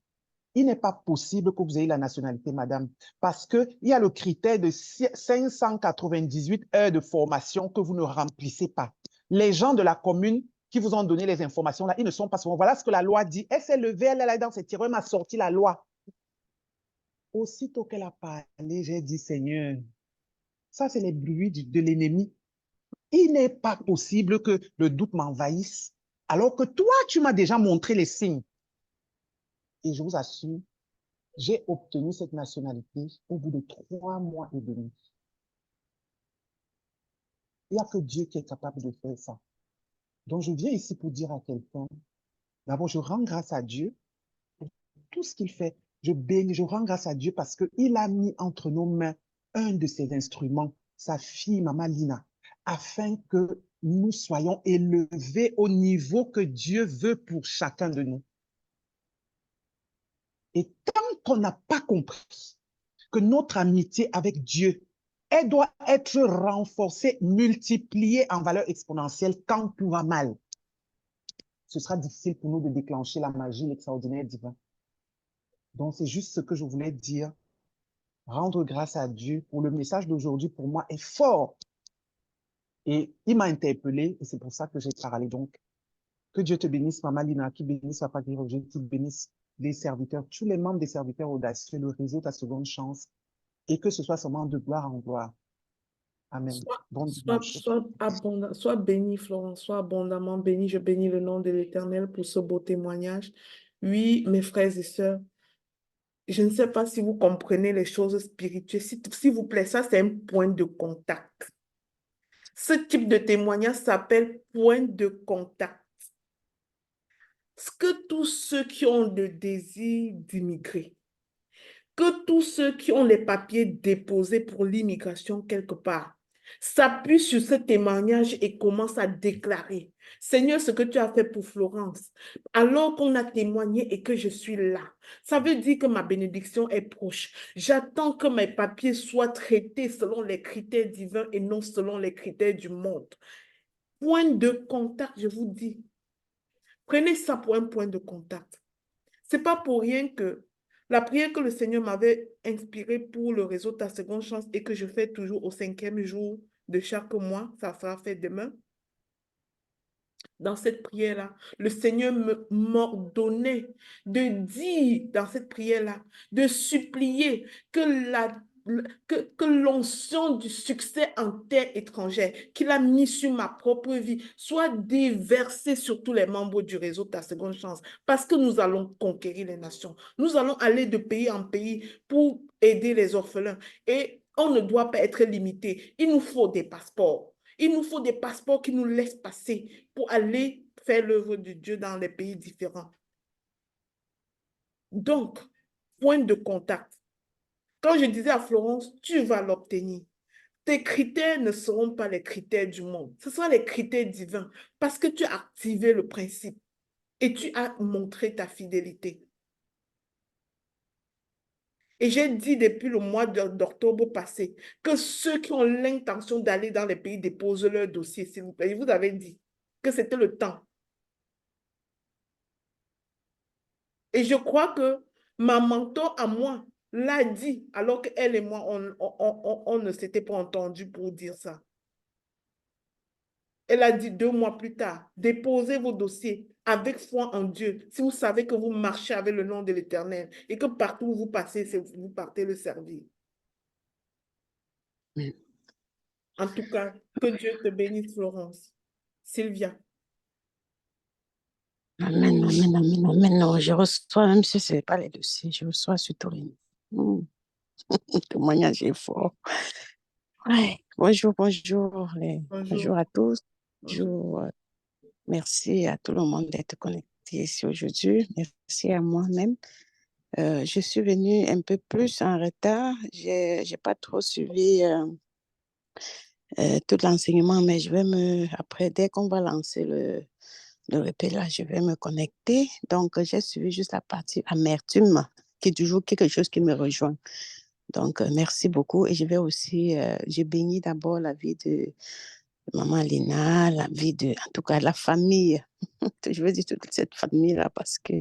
Speaker 8: Il n'est pas possible que vous ayez la nationalité, madame, parce qu'il y a le critère de 598 heures de formation que vous ne remplissez pas. Les gens de la commune qui vous ont donné les informations, là, ils ne sont pas souvent. Voilà ce que la loi dit. Elle s'est levée, elle est là dans ses tiroirs, elle m'a sorti la loi. Aussitôt qu'elle a parlé, j'ai dit, Seigneur, ça, c'est les bruits de l'ennemi. Il n'est pas possible que le doute m'envahisse, alors que toi, tu m'as déjà montré les signes. Et je vous assure, j'ai obtenu cette nationalité au bout de 3 mois et demi. Il n'y a que Dieu qui est capable de faire ça. Donc, je viens ici pour dire à quelqu'un, d'abord, je rends grâce à Dieu pour tout ce qu'il fait. Je bénis, je rends grâce à Dieu parce qu'il a mis entre nos mains un de ses instruments, sa fille, Maman Lina, afin que nous soyons élevés au niveau que Dieu veut pour chacun de nous. Et tant qu'on n'a pas compris que notre amitié avec Dieu, elle doit être renforcée, multipliée en valeur exponentielle quand tout va mal, ce sera difficile pour nous de déclencher la magie, l'extraordinaire divin. Donc, c'est juste ce que je voulais dire. Rendre grâce à Dieu pour le message d'aujourd'hui, pour moi, est fort. Et il m'a interpellé et c'est pour ça que j'ai parlé. Donc, que Dieu te bénisse, Maman Lina, qui bénisse Papa Roger, qui bénisse les serviteurs, tous les membres des serviteurs audacieux, le réseau Ta Seconde Chance, et que ce soit seulement de gloire en gloire. Amen. Bon dimanche.
Speaker 1: Sois béni, Florence, sois abondamment béni. Je bénis le nom de l'Éternel pour ce beau témoignage. Oui, mes frères et sœurs, je ne sais pas si vous comprenez les choses spirituelles. S'il vous plaît, ça, c'est un point de contact. Ce type de témoignage s'appelle point de contact. Ce que tous ceux qui ont le désir d'immigrer, que tous ceux qui ont les papiers déposés pour l'immigration quelque part s'appuient sur ce témoignage et commencent à déclarer, Seigneur, ce que tu as fait pour Florence, alors qu'on a témoigné et que je suis là, ça veut dire que ma bénédiction est proche. J'attends que mes papiers soient traités selon les critères divins et non selon les critères du monde. Point de contact, je vous dis. Prenez ça pour un point de contact. Ce n'est pas pour rien que la prière que le Seigneur m'avait inspirée pour le réseau Ta Seconde Chance et que je fais toujours au 5e jour de chaque mois, ça sera fait demain. Dans cette prière-là, le Seigneur m'ordonnait de dire dans cette prière-là, de supplier que l'onction du succès en terre étrangère qu'il a mis sur ma propre vie soit déversée sur tous les membres du réseau Ta Seconde Chance, parce que nous allons conquérir les nations. Nous allons aller de pays en pays pour aider les orphelins et on ne doit pas être limité. Il nous faut des passeports. Il nous faut des passeports qui nous laissent passer pour aller faire l'œuvre de Dieu dans les pays différents. Donc, point de contact. Quand je disais à Florence, tu vas l'obtenir. Tes critères ne seront pas les critères du monde. Ce seront les critères divins parce que tu as activé le principe et tu as montré ta fidélité. Et j'ai dit depuis le mois d'octobre passé que ceux qui ont l'intention d'aller dans les pays déposent leur dossier, s'il vous plaît. Je vous avais dit que c'était le temps. Et je crois que ma mentor à moi l'a dit, alors qu'elle et moi, on ne s'était pas entendu pour dire ça. Elle a dit 2 mois plus tard, déposez vos dossiers avec foi en Dieu. Si vous savez que vous marchez avec le nom de l'Éternel et que partout où vous passez, vous partez le servir. En tout cas, que Dieu te bénisse, Florence. Sylvia.
Speaker 9: Amen, amen, amen, amen. Non, je reçois, même si ce n'est pas les dossiers, je reçois surtout les... Le témoignage est fort. Ouais. Bonjour, bonjour, bonjour à tous. Bonjour. Merci à tout le monde d'être connecté ici aujourd'hui. Merci à moi-même. Je suis venue un peu plus en retard. Je n'ai pas trop suivi tout l'enseignement, mais je vais après, dès qu'on va lancer le repas là, je vais me connecter. Donc, j'ai suivi juste la partie amertume, qui est toujours quelque chose qui me rejoint. Donc, merci beaucoup. Et je vais aussi, j'ai béni d'abord la vie de maman Lina, la vie de, en tout cas, la famille. Je veux dire toute cette famille-là parce que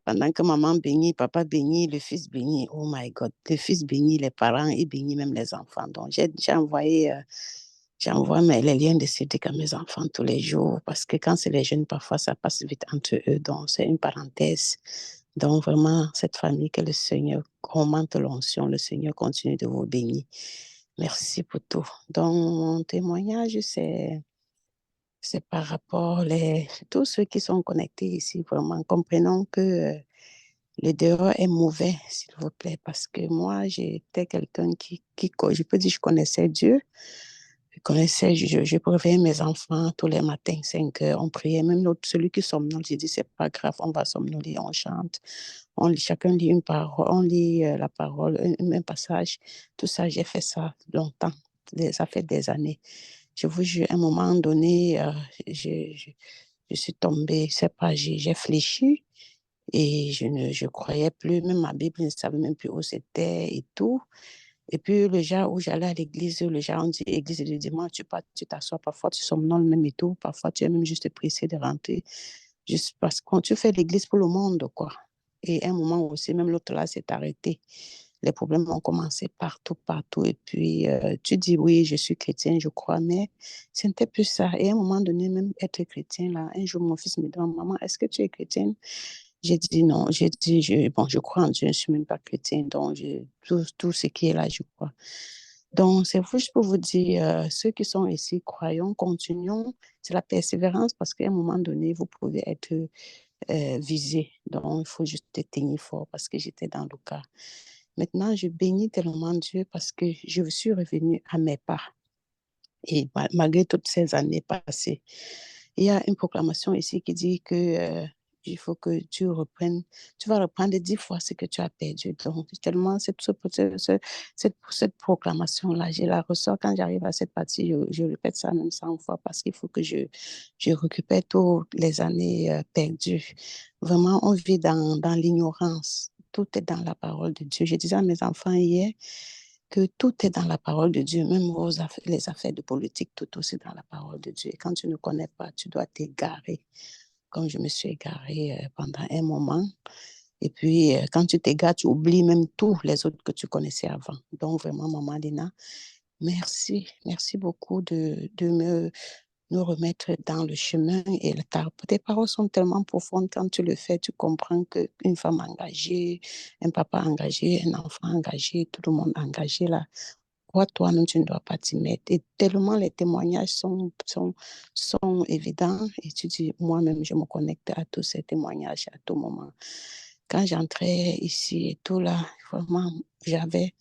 Speaker 9: pendant que maman bénit, papa bénit, le fils bénit, oh my God, le fils bénit les parents et bénit même les enfants. Donc, j'ai envoyé... J'envoie les liens de CDK à mes enfants tous les jours parce que quand c'est les jeunes, parfois, ça passe vite entre eux. Donc, c'est une parenthèse. Donc, vraiment, cette famille, que le Seigneur augmente l'onction, le Seigneur continue de vous bénir. Merci pour tout. Donc, mon témoignage, c'est par rapport à tous ceux qui sont connectés ici. Vraiment, comprenons que le dehors est mauvais, s'il vous plaît, parce que moi, j'étais quelqu'un qui je peux dire, je connaissais Dieu. Je connaissais, je préveillais mes enfants tous les matins, 5 heures, on priait. Même celui qui somnole, j'ai dit, c'est pas grave, on va somnoler, on chante. Chacun lit une parole, on lit la parole, un passage. Tout ça, j'ai fait ça longtemps. Ça fait des années. Je vous jure, à un moment donné, je suis tombée, c'est pas, j'ai fléchi et je croyais plus, même ma Bible, je ne savais même plus où c'était et tout. Et puis, le jour où j'allais à l'église, le jour on dit église le dimanche, tu t'assois, parfois tu somnoles même et tout, parfois tu es même juste pressé de rentrer, juste parce que quand tu fais l'église pour le monde, quoi. Et à un moment aussi, même l'autre là s'est arrêté. Les problèmes ont commencé partout, partout. Et puis, tu dis, oui, je suis chrétien, je crois, mais ce n'était plus ça. Et à un moment donné, même être chrétien, là, un jour, mon fils me demande, maman, est-ce que tu es chrétienne? J'ai dit non, j'ai dit, je crois en Dieu, je ne suis même pas chrétien, donc tout ce qui est là, je crois. Donc, c'est juste pour vous dire, ceux qui sont ici, croyons, continuons, c'est la persévérance parce qu'à un moment donné, vous pouvez être visé. Donc, il faut juste tenir fort parce que j'étais dans le cas. Maintenant, je bénis tellement Dieu parce que je suis revenue à mes pas. Et malgré toutes ces années passées, il y a une proclamation ici qui dit que Il faut que tu reprennes, tu vas reprendre 10 fois ce que tu as perdu. Donc, tellement cette proclamation-là, je la ressors quand j'arrive à cette partie, je répète ça même 100 fois parce qu'il faut que je récupère toutes les années perdues. Vraiment, on vit dans l'ignorance. Tout est dans la parole de Dieu. Je disais à mes enfants hier que tout est dans la parole de Dieu, même les affaires de politique, tout aussi dans la parole de Dieu. Et quand tu ne connais pas, tu dois t'égarer, comme je me suis égarée pendant un moment. Et puis, quand tu t'égares, tu oublies même tous les autres que tu connaissais avant. Donc, vraiment, Maman Lina, merci. Merci beaucoup de nous remettre dans le chemin. Et tes paroles sont tellement profondes. Quand tu le fais, tu comprends qu'une femme engagée, un papa engagé, un enfant engagé, tout le monde engagé là, toi-même, tu ne dois pas t'y mettre. Et tellement les témoignages sont évidents. Et tu dis, moi-même, je me connecte à tous ces témoignages à tout moment. Quand j'entrais ici et tout là, vraiment, j'avais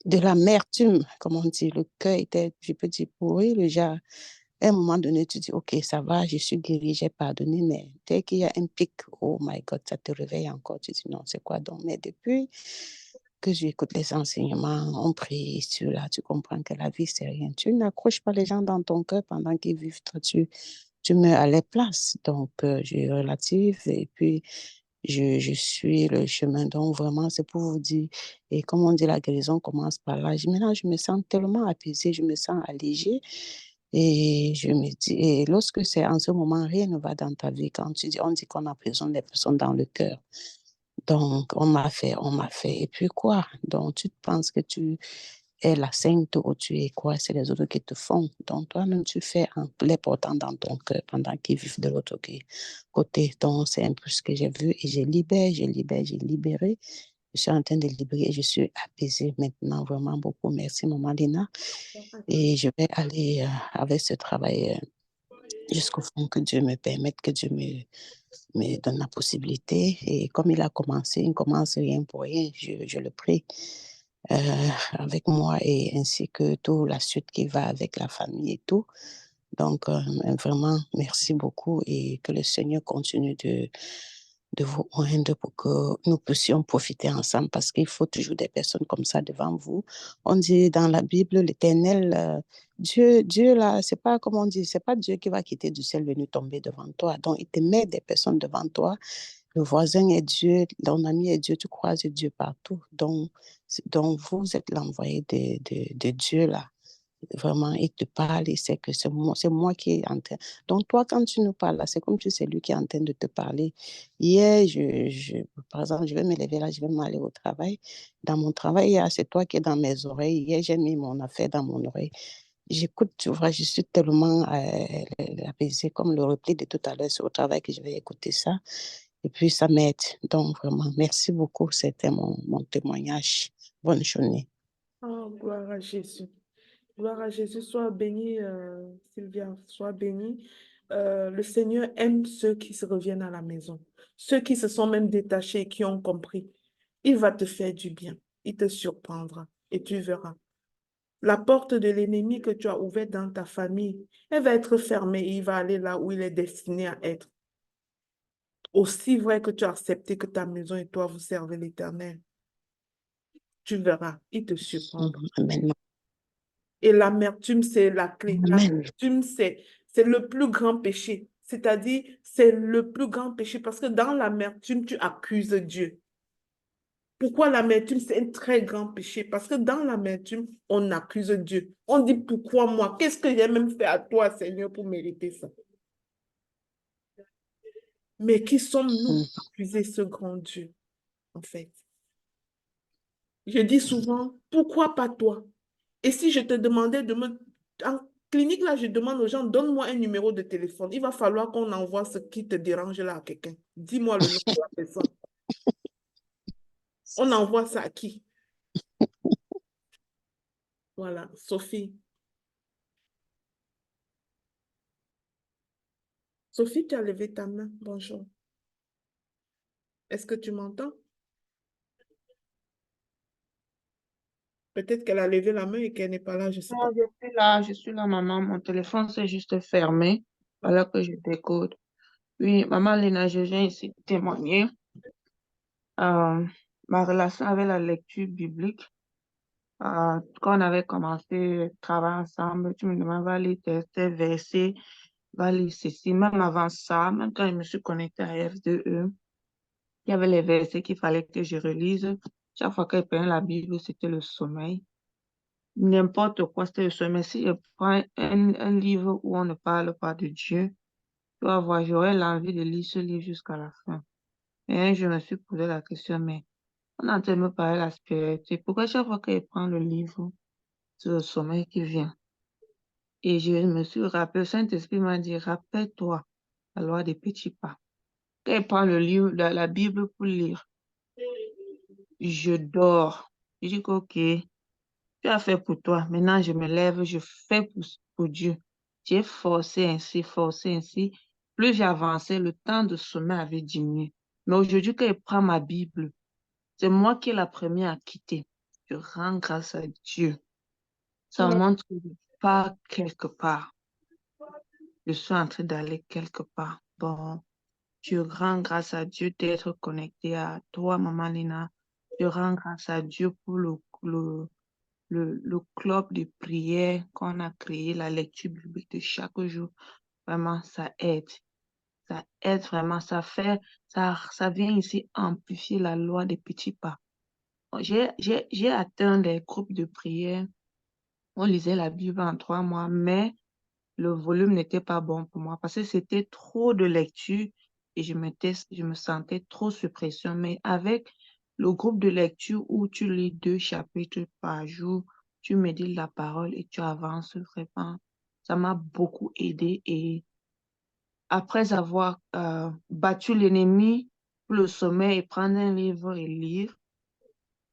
Speaker 9: de l'amertume, comme on dit. Le cœur était, je peux dire, pourri. À un moment donné, tu dis, OK, ça va, je suis guérie, j'ai pardonné. Mais dès qu'il y a un pic, oh my God, ça te réveille encore. Tu dis, non, c'est quoi donc? Mais depuis que j'écoute les enseignements, on prie sur là, tu comprends que la vie, c'est rien. Tu n'accroches pas les gens dans ton cœur pendant qu'ils vivent. Toi, tu mets à les places. Donc, je relative et puis je suis le chemin. Donc, vraiment, c'est pour vous dire, et comme on dit, la guérison commence par là. Maintenant, je me sens tellement apaisée, je me sens allégée. Et je me dis, et lorsque c'est en ce moment, rien ne va dans ta vie. Quand on dit qu'on a besoin des personnes dans le cœur. Donc, on m'a fait. Et puis quoi? Donc, tu penses que tu es la sainte ou tu es quoi? C'est les autres qui te font. Donc, toi-même, tu fais les portant dans ton cœur pendant qu'ils vivent de l'autre côté. Donc, c'est un peu ce que j'ai vu et j'ai libéré. Je suis en train de libérer et je suis apaisée maintenant, vraiment beaucoup. Merci, Maman Lina. Et je vais aller avec ce travail jusqu'au fond, que Dieu me permette, que Dieu me donne la possibilité. Et comme il a commencé, il ne commence rien pour rien. Je le prie avec moi et ainsi que toute la suite qui va avec la famille et tout. Donc, vraiment, merci beaucoup et que le Seigneur continue de vous oindre pour que nous puissions profiter ensemble parce qu'il faut toujours des personnes comme ça devant vous. On dit dans la Bible, l'Éternel, Dieu là, c'est pas comme on dit, c'est pas Dieu qui va quitter du ciel venir tomber devant toi. Donc, il te met des personnes devant toi. Le voisin est Dieu, ton ami est Dieu, tu croises Dieu partout. Donc vous êtes l'envoyé de Dieu là. Vraiment, il te parle, il sait que c'est moi qui est en train. Donc, toi, quand tu nous parles, là, c'est comme si c'est lui qui est en train de te parler. Hier, par exemple, je vais me lever là, je vais m'aller au travail. Dans mon travail, hier, c'est toi qui es dans mes oreilles. Hier, j'ai mis mon affaire dans mon oreille. J'écoute, tu vois, je suis tellement apaisée, comme le repli de tout à l'heure sur le travail, que je vais écouter ça. Et puis, ça m'aide. Donc, vraiment, merci beaucoup. C'était mon témoignage. Bonne journée.
Speaker 1: Oh, gloire à Jésus. Gloire à Jésus. Sois bénie, Sylvia, sois bénie. Le Seigneur aime ceux qui se reviennent à la maison, ceux qui se sont même détachés et qui ont compris. Il va te faire du bien. Il te surprendra et tu verras. La porte de l'ennemi que tu as ouverte dans ta famille, elle va être fermée et il va aller là où il est destiné à être. Aussi vrai que tu as accepté que ta maison et toi vous servez l'Éternel, tu verras, il te surprendra.
Speaker 9: Amen.
Speaker 1: Et l'amertume, c'est la clé.
Speaker 9: Amen.
Speaker 1: L'amertume, c'est le plus grand péché. C'est-à-dire, c'est le plus grand péché parce que dans l'amertume, tu accuses Dieu. Pourquoi l'amertume, c'est un très grand péché? Parce que dans l'amertume, on accuse Dieu. On dit, pourquoi moi? Qu'est-ce que j'ai même fait à toi, Seigneur, pour mériter ça? Mais qui sommes-nous pour accuser ce grand Dieu, en fait? Je dis souvent, pourquoi pas toi? Et si je te demandais de me... En clinique, là, je demande aux gens, donne-moi un numéro de téléphone. Il va falloir qu'on envoie ce qui te dérange là à quelqu'un. Dis-moi le nom de la personne. On envoie ça à qui? Voilà, Sophie. Sophie, tu as levé ta main. Bonjour. Est-ce que tu m'entends? Peut-être qu'elle a levé la main et qu'elle n'est pas là, je ne sais pas.
Speaker 10: Non, je suis là, maman. Mon téléphone s'est juste fermé. Voilà que je t'écoute. Oui, maman Léna, je viens ici témoigner ma relation avec la lecture biblique. Quand on avait commencé à travailler ensemble, tu me demandais, va lire tes versets, va lire ceci. Même avant ça, même quand je me suis connectée à F2E, il y avait les versets qu'il fallait que je relise. Chaque fois que je prenais la Bible, c'était le sommeil. N'importe quoi, c'était le sommeil. Si je prends un livre où on ne parle pas de Dieu, tu vas voir, j'aurais l'envie de lire ce livre jusqu'à la fin. Et je me suis posé la question, mais on est en train de me parler de la spiritualité. Pourquoi chaque fois que je prends le livre, c'est le sommeil qui vient? Et je me suis rappelé, le Saint-Esprit m'a dit, rappelle-toi la loi des petits pas. Quand je prends le livre, la Bible pour lire, je dors. Je dis que, ok, tu as fait pour toi. Maintenant, je me lève, je fais pour Dieu. J'ai forcé ainsi, forcé ainsi. Plus j'avançais, le temps de sommeil avait diminué. Mais aujourd'hui, quand je prends ma Bible, c'est moi qui est la première à quitter. Je rends grâce à Dieu. Ça montre que je pars quelque part. Je suis en train d'aller quelque part. Bon, je rends grâce à Dieu d'être connecté à toi, Maman Lina. Je rends grâce à Dieu pour le club de prière qu'on a créé, la lecture biblique de chaque jour. Vraiment, ça aide. Ça aide vraiment. Ça vient ici amplifier la loi des petits pas. J'ai atteint des groupes de prière. On lisait la Bible en 3 mois, mais le volume n'était pas bon pour moi parce que c'était trop de lecture et je me sentais trop sous pression. Mais avec le groupe de lecture où tu lis 2 chapitres par jour, tu médites la parole et tu avances vraiment, ça m'a beaucoup aidé. Et après avoir battu l'ennemi pour le sommeil et prendre un livre et lire,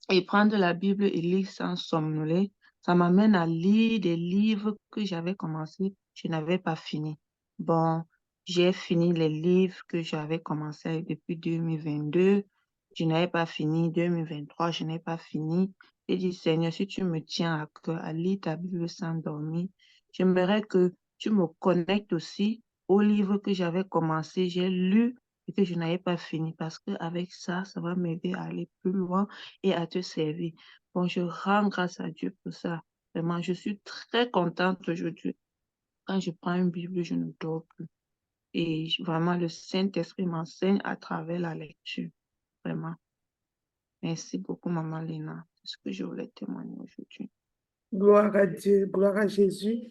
Speaker 10: et prendre la Bible et lire sans somnoler, ça m'amène à lire des livres que j'avais commencé, je n'avais pas fini. Bon, j'ai fini les livres que j'avais commencé depuis 2022. Je n'avais pas fini. 2023, je n'ai pas fini. J'ai dit, Seigneur, si tu me tiens à cœur à lire ta Bible sans dormir, j'aimerais que tu me connectes aussi aux livres que j'avais commencé. J'ai lu et que je n'avais pas fini parce qu'avec ça, ça va m'aider à aller plus loin et à te servir. Bon, je rends grâce à Dieu pour ça. Vraiment, je suis très contente aujourd'hui. Quand je prends une Bible, je ne dors plus. Et vraiment, le Saint-Esprit m'enseigne à travers la lecture. Vraiment. Merci beaucoup, Maman Léna. C'est ce que je voulais témoigner aujourd'hui.
Speaker 1: Gloire à Dieu, gloire à Jésus.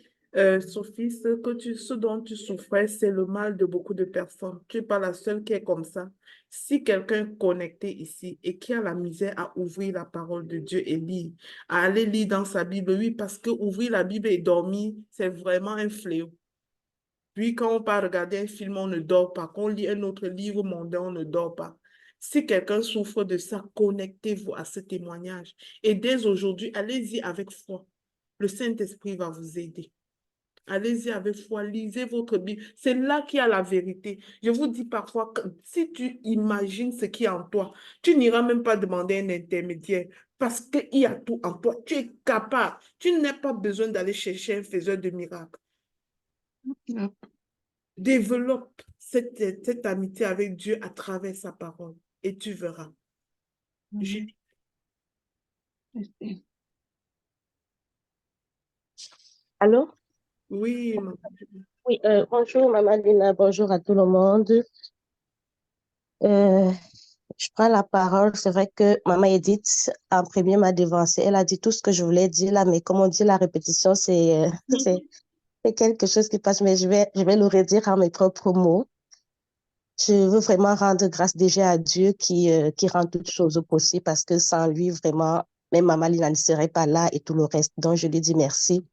Speaker 1: Sophie, ce dont tu souffrais, c'est le mal de beaucoup de personnes. Tu n'es pas la seule qui est comme ça. Si quelqu'un est connecté ici et qui a la misère à ouvrir la parole de Dieu et lire, à aller lire dans sa Bible, oui, parce que ouvrir la Bible et dormir, c'est vraiment un fléau. Puis quand on part regarder un film, on ne dort pas. Quand on lit un autre livre mondain, on ne dort pas. Si quelqu'un souffre de ça, connectez-vous à ce témoignage. Et dès aujourd'hui, allez-y avec foi. Le Saint-Esprit va vous aider. Allez-y avec foi, lisez votre Bible. C'est là qu'il y a la vérité. Je vous dis parfois, si tu imagines ce qui est en toi, tu n'iras même pas demander un intermédiaire parce qu'il y a tout en toi. Tu es capable. Tu n'as pas besoin d'aller chercher un faiseur de miracles.
Speaker 10: Yep.
Speaker 1: Développe cette amitié avec Dieu à travers sa parole et tu verras.
Speaker 10: Merci.
Speaker 3: Allô?
Speaker 1: Oui, maman.
Speaker 3: Oui, bonjour Maman Lina, bonjour à tout le monde. Je prends la parole. C'est vrai que Maman Edith, en premier, m'a devancé. Elle a dit tout ce que je voulais dire là, mais comme on dit, la répétition, c'est quelque chose qui passe, mais je vais le redire en mes propres mots. Je veux vraiment rendre grâce déjà à Dieu qui rend toutes choses possibles parce que sans lui, vraiment, même Maman Lina ne serait pas là et tout le reste. Donc, je lui dis merci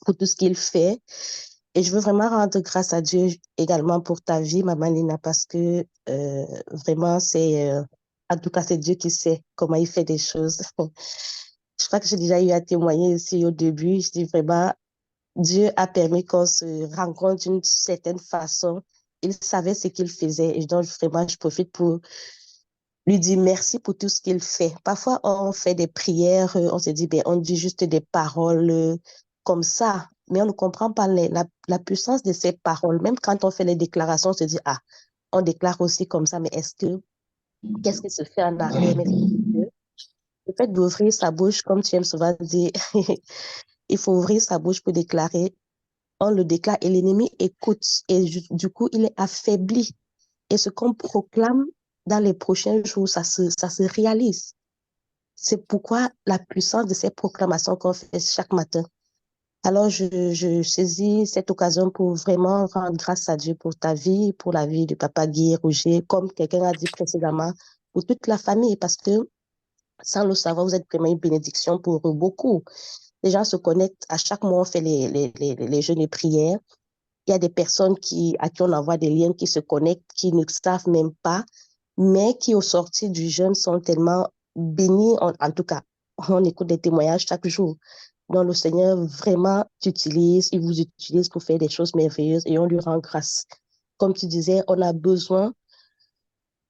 Speaker 3: pour tout ce qu'il fait. Et je veux vraiment rendre grâce à Dieu également pour ta vie, Maman Lina, parce que vraiment, en tout cas, c'est Dieu qui sait comment il fait des choses. Je crois que j'ai déjà eu à témoigner ici au début. Je dis vraiment, Dieu a permis qu'on se rencontre d'une certaine façon. Il savait ce qu'il faisait. Et donc, vraiment, je profite pour lui dire merci pour tout ce qu'il fait. Parfois, on fait des prières, on se dit, ben, on dit juste des paroles comme ça, mais on ne comprend pas la puissance de ces paroles. Même quand on fait les déclarations, on se dit, ah, on déclare aussi comme ça, mais qu'est-ce qui se fait en arrière? Mais le fait d'ouvrir sa bouche, comme tu aimes souvent dire, il faut ouvrir sa bouche pour déclarer. On le déclare et l'ennemi écoute et du coup, il est affaibli. Et ce qu'on proclame dans les prochains jours, ça se réalise. C'est pourquoi la puissance de ces proclamations qu'on fait chaque matin. Alors, je saisis cette occasion pour vraiment rendre grâce à Dieu pour ta vie, pour la vie de Papa Guy et Roger, comme quelqu'un a dit précédemment, pour toute la famille, parce que sans le savoir, vous êtes vraiment une bénédiction pour beaucoup. Les gens se connectent, à chaque mois, on fait les jeûnes et prières. Il y a des personnes à qui on envoie des liens qui se connectent, qui ne savent même pas, mais qui, au sortir du jeûne, sont tellement bénis. En tout cas, on écoute des témoignages chaque jour. Donc, le Seigneur vraiment t'utilise, il vous utilise pour faire des choses merveilleuses et on lui rend grâce. Comme tu disais,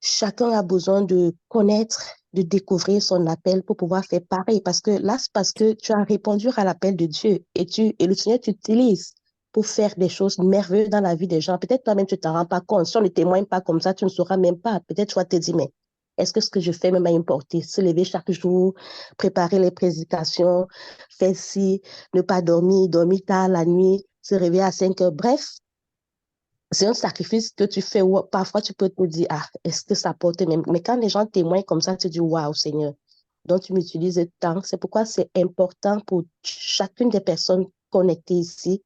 Speaker 3: chacun a besoin de connaître, de découvrir son appel pour pouvoir faire pareil. Parce que là, c'est parce que tu as répondu à l'appel de Dieu et le Seigneur t'utilise pour faire des choses merveilleuses dans la vie des gens. Peut-être toi-même, tu ne t'en rends pas compte. Si on ne témoigne pas comme ça, tu ne sauras même pas. Peut-être tu vas te dire, mais est-ce que ce que je fais même m'a importé? Se lever chaque jour, préparer les prédications, faire ci, ne pas dormir tard la nuit, se réveiller à 5 heures. Bref, c'est un sacrifice que tu fais où parfois tu peux te dire, ah, est-ce que ça porte même? Mais quand les gens témoignent comme ça, tu te dis, waouh, Seigneur, donc tu m'utilises tant. C'est pourquoi c'est important pour chacune des personnes connectées ici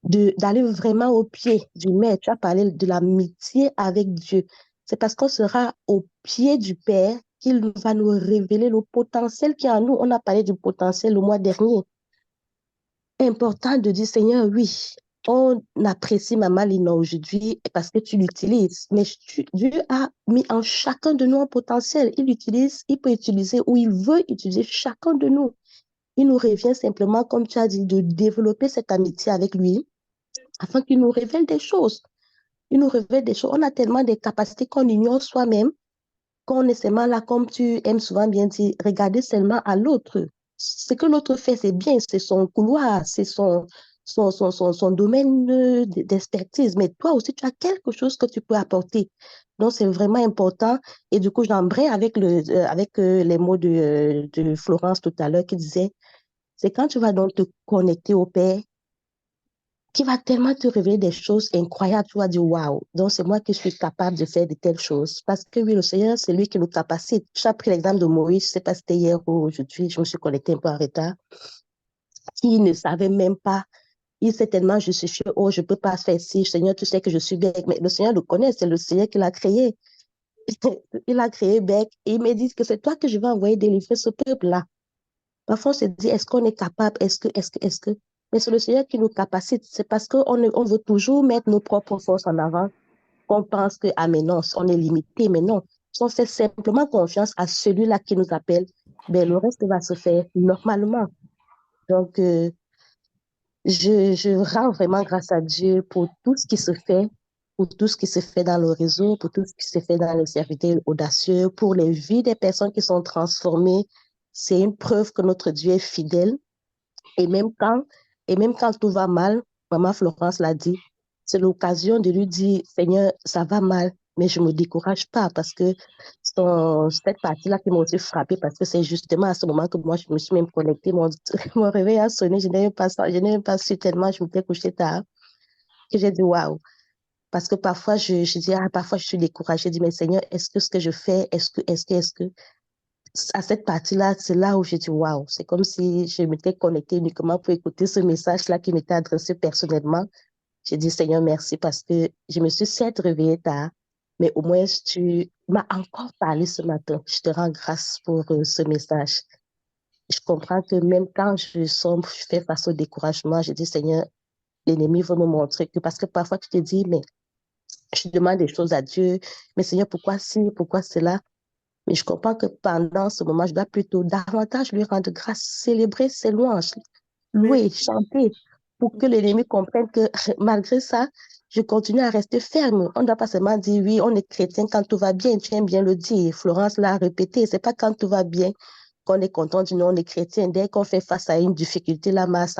Speaker 3: d'aller vraiment au pied du Maître. Tu as parlé de l'amitié avec Dieu. C'est parce qu'on sera au pied du Père qu'il va nous révéler le potentiel qu'il y a en nous. On a parlé du potentiel le mois dernier. Important de dire, Seigneur, oui, on apprécie Maman Lina aujourd'hui parce que tu l'utilises. Mais Dieu a mis en chacun de nous un potentiel. Il peut utiliser ou il veut utiliser chacun de nous. Il nous revient simplement, comme tu as dit, de développer cette amitié avec lui afin qu'il nous révèle des choses. Il nous révèle des choses. On a tellement de capacités qu'on ignore soi-même, qu'on est seulement là, comme tu aimes souvent bien dire, regarder seulement à l'autre. Ce que l'autre fait, c'est bien, c'est son couloir, c'est son domaine d'expertise. Mais toi aussi, tu as quelque chose que tu peux apporter. Donc, c'est vraiment important. Et du coup, j'embraye avec les mots de Florence tout à l'heure qui disait, c'est quand tu vas donc te connecter au Père, qui va tellement te révéler des choses incroyables. Tu vas dire, waouh, donc c'est moi qui suis capable de faire de telles choses. Parce que oui, le Seigneur, c'est lui qui nous capacite. J'ai pris l'exemple de Moïse, je ne sais pas si c'était hier ou aujourd'hui, je me suis connectée un peu en retard, qui ne savait même pas. Il s'est tellement justifié, oh, je ne peux pas faire ci, Seigneur, tu sais que je suis bête. Mais le Seigneur le connaît, c'est le Seigneur qui l'a créé. Il a créé Bec et il me dit que c'est toi que je vais envoyer délivrer ce peuple-là. Parfois, on se dit, est-ce qu'on est capable? Est-ce que? Mais c'est le Seigneur qui nous capacite. C'est parce qu'on veut toujours mettre nos propres forces en avant qu'on pense que, ah, mais non, on est limité. Mais non, si on fait simplement confiance à celui-là qui nous appelle, ben, le reste va se faire normalement. Donc, je rends vraiment grâce à Dieu pour tout ce qui se fait, pour tout ce qui se fait dans le réseau, pour tout ce qui se fait dans le serviteur audacieux, pour les vies des personnes qui sont transformées. C'est une preuve que notre Dieu est fidèle. Et même quand tout va mal, Maman Florence l'a dit, c'est l'occasion de lui dire, Seigneur, ça va mal, mais je ne me décourage pas parce que cette partie-là qui m'a aussi frappée parce que c'est justement à ce moment que moi, je me suis même connectée. Mon réveil a sonné, je n'ai même pas su tellement, je m'étais couchée tard, que j'ai dit, waouh. Parce que parfois, je dis, parfois, je suis découragée. Je dis, mais Seigneur, est-ce que ce que je fais, est-ce que, à cette partie-là, c'est là où j'ai dit, waouh, c'est comme si je m'étais connectée uniquement pour écouter ce message-là qui m'était adressé personnellement. J'ai dit, Seigneur, merci parce que je me suis certes réveillée tard, mais au moins tu m'as encore parlé ce matin. Je te rends grâce pour ce message. Je comprends que même quand je sombre, je fais face au découragement, je dis, Seigneur, l'ennemi va me montrer que, parce que parfois tu te dis, mais je demande des choses à Dieu, mais Seigneur, pourquoi ci, pourquoi cela? Mais je comprends que pendant ce moment, je dois plutôt davantage lui rendre grâce, célébrer ses louanges, louer, chanter, pour que l'ennemi comprenne que malgré ça, je continue à rester ferme. On ne doit pas seulement dire, oui, on est chrétien quand tout va bien, tu aimes bien le dire. Florence l'a répété, c'est pas quand tout va bien qu'on est content de nous, on est chrétien. Dès qu'on fait face à une difficulté, la masse,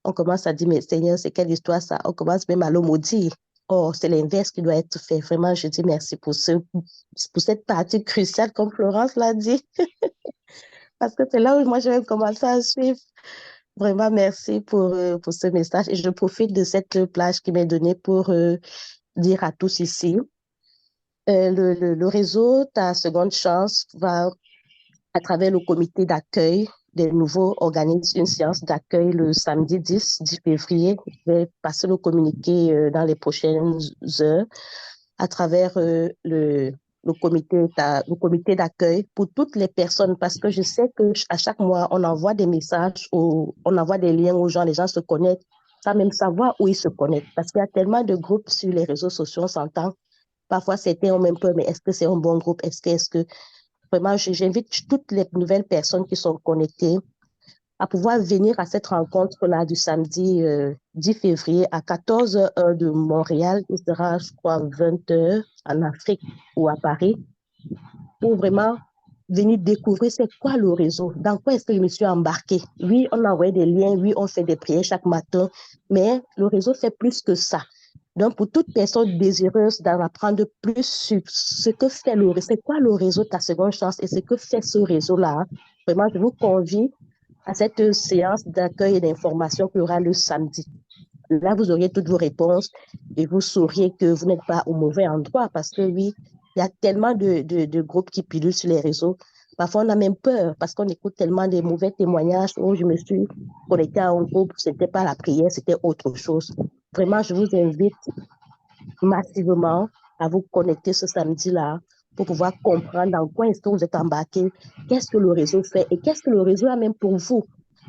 Speaker 3: on commence à dire, mais Seigneur, c'est quelle histoire ça? On commence même à le maudire. Or, c'est l'inverse qui doit être fait. Vraiment, je dis merci pour cette partie cruciale, comme Florence l'a dit, parce que c'est là où moi, je vais commencer à suivre. Vraiment, merci pour ce message. Et je profite de cette plage qui m'est donnée pour dire à tous ici, le réseau Ta Seconde Chance va, à travers le comité d'accueil des nouveaux, organise une séance d'accueil le samedi 10 février. Je vais passer le communiqué dans les prochaines heures à travers le comité d'accueil pour toutes les personnes, parce que je sais qu'à chaque mois, on envoie des messages, ou on envoie des liens aux gens, les gens se connectent sans même savoir où ils se connectent, parce qu'il y a tellement de groupes sur les réseaux sociaux, on s'entend. Parfois, certains ont même peur, mais est-ce que c'est un bon groupe? Est-ce que... Vraiment, j'invite toutes les nouvelles personnes qui sont connectées à pouvoir venir à cette rencontre-là du samedi 10 février à 14 heures de Montréal. Il sera, je crois, 20 heures en Afrique ou à Paris, pour vraiment venir découvrir c'est quoi le réseau, dans quoi est-ce que je me suis embarquée. Oui, on envoie des liens, oui, on fait des prières chaque matin, mais le réseau fait plus que ça. Donc, pour toute personne désireuse d'en apprendre plus sur ce que fait le réseau, c'est quoi le réseau Ta Seconde Chance et ce que fait ce réseau-là, vraiment, je vous convie à cette séance d'accueil et d'information qui aura le samedi. Là, vous auriez toutes vos réponses et vous sauriez que vous n'êtes pas au mauvais endroit, parce que oui, il y a tellement de groupes qui pilulent sur les réseaux. Parfois, on a même peur parce qu'on écoute tellement de mauvais témoignages. Oh, je me suis connectée à un groupe, ce n'était pas la prière, c'était autre chose. Vraiment, je vous invite massivement à vous connecter ce samedi-là pour pouvoir comprendre dans quoi est-ce que vous êtes embarqué, qu'est-ce que le réseau fait et qu'est-ce que le réseau a même pour vous.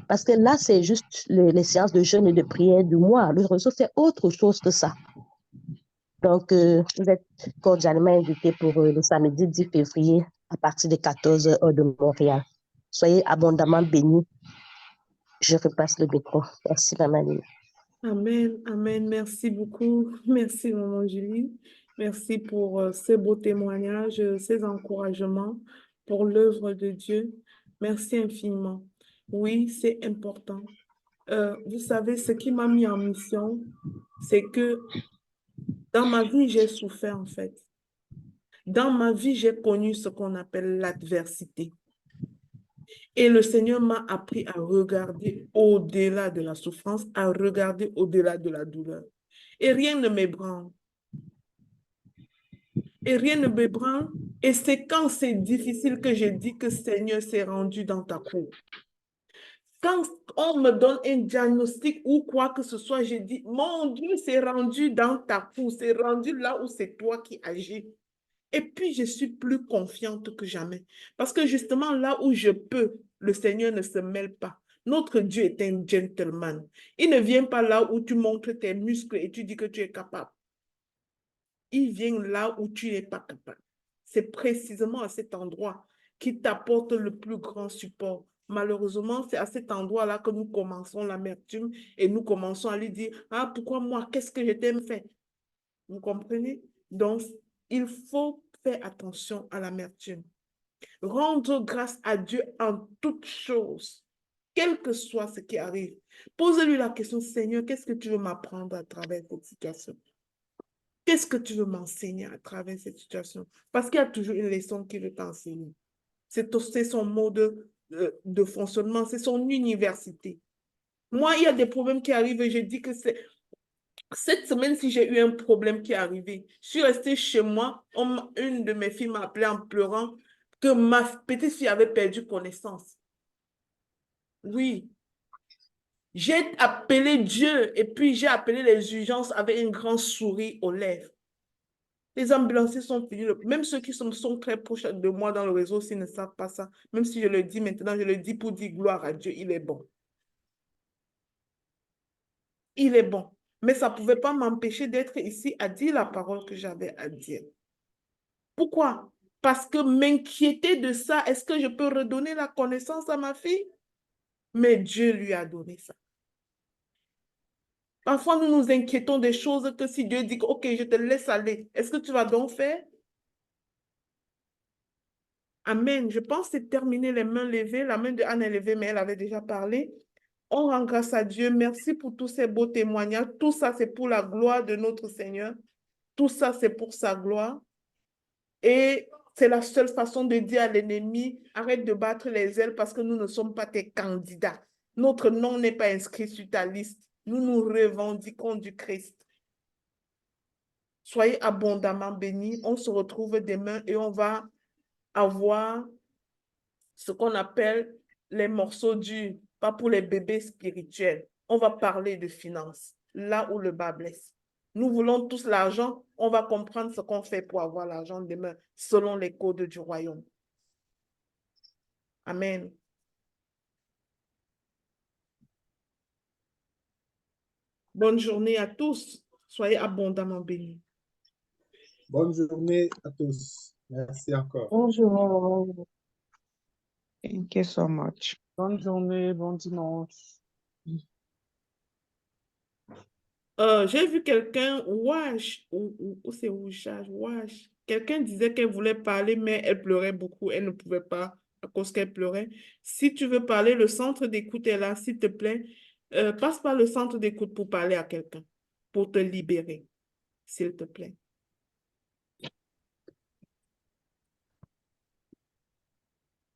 Speaker 3: Parce que là, c'est juste les séances de jeûne et de prière du mois. Le réseau fait autre chose que ça. Donc, vous êtes cordialement invités pour le samedi 10 février à partir de 14 heures de Montréal. Soyez abondamment bénis. Je repasse le micro. Merci, Maman Lina.
Speaker 1: Amen, amen. Merci beaucoup. Merci, Maman Julie. Merci pour ces beaux témoignages, ces encouragements pour l'œuvre de Dieu. Merci infiniment. Oui, c'est important. Vous savez, ce qui m'a mis en mission, c'est que dans ma vie, j'ai souffert en fait. Dans ma vie, j'ai connu ce qu'on appelle l'adversité. Et le Seigneur m'a appris à regarder au-delà de la souffrance, à regarder au-delà de la douleur. Et rien ne m'ébranle. Et rien ne m'ébranle. Et c'est quand c'est difficile que je dis que Seigneur s'est rendu dans ta cour. Quand on me donne un diagnostic ou quoi que ce soit, je dis, mon Dieu s'est rendu dans ta cour, s'est rendu là où c'est toi qui agis. Et puis, je suis plus confiante que jamais. Parce que justement, là où je peux, le Seigneur ne se mêle pas. Notre Dieu est un gentleman. Il ne vient pas là où tu montres tes muscles et tu dis que tu es capable. Il vient là où tu n'es pas capable. C'est précisément à cet endroit qu'il t'apporte le plus grand support. Malheureusement, c'est à cet endroit-là que nous commençons l'amertume et nous commençons à lui dire, ah, pourquoi moi, qu'est-ce que je t'aime fait? Vous comprenez? Donc, il faut faire attention à l'amertume. Rendre grâce à Dieu en toutes choses, quel que soit ce qui arrive. Posez-lui la question, Seigneur, qu'est-ce que tu veux m'apprendre à travers cette situation? Qu'est-ce que tu veux m'enseigner à travers cette situation? Parce qu'il y a toujours une leçon qu'il veut t'enseigner. C'est son mode de fonctionnement, c'est son université. Moi, il y a des problèmes qui arrivent et je dis que c'est... Cette semaine, si j'ai eu un problème qui est arrivé, je suis restée chez moi, une de mes filles m'a appelé en pleurant que ma petite fille avait perdu connaissance. Oui. J'ai appelé Dieu et puis j'ai appelé les urgences avec un grand sourire aux lèvres. Les ambulanciers sont venus, même ceux qui sont très proches de moi dans le réseau, s'ils ne savent pas ça, même si je le dis maintenant, je le dis pour dire gloire à Dieu, il est bon. Il est bon. Mais ça ne pouvait pas m'empêcher d'être ici à dire la parole que j'avais à dire. Pourquoi? Parce que m'inquiéter de ça, est-ce que je peux redonner la connaissance à ma fille? Mais Dieu lui a donné ça. Parfois, nous nous inquiétons des choses que si Dieu dit, OK, je te laisse aller, est-ce que tu vas donc faire? Amen. Je pense que c'est terminé, les mains levées. La main de Anne est levée, mais elle avait déjà parlé. On rend grâce à Dieu. Merci pour tous ces beaux témoignages. Tout ça, c'est pour la gloire de notre Seigneur. Tout ça, c'est pour sa gloire. Et c'est la seule façon de dire à l'ennemi, arrête de battre les ailes parce que nous ne sommes pas tes candidats. Notre nom n'est pas inscrit sur ta liste. Nous nous revendiquons du Christ. Soyez abondamment bénis. On se retrouve demain et on va avoir ce qu'on appelle les morceaux durs, pas pour les bébés spirituels. On va parler de finances, là où le bas blesse. Nous voulons tous l'argent, on va comprendre ce qu'on fait pour avoir l'argent demain, selon les codes du royaume. Amen. Bonne journée à tous. Soyez abondamment bénis.
Speaker 11: Bonne journée à tous. Merci encore.
Speaker 10: Bonjour. Thank you so much.
Speaker 8: Bonne journée, bon dimanche.
Speaker 1: J'ai vu quelqu'un, Wash, ou c'est Wash. Quelqu'un disait qu'elle voulait parler, mais elle pleurait beaucoup. Elle ne pouvait pas à cause qu'elle pleurait. Si tu veux parler, le centre d'écoute est là, s'il te plaît. Passe par le centre d'écoute pour parler à quelqu'un, pour te libérer, s'il te plaît.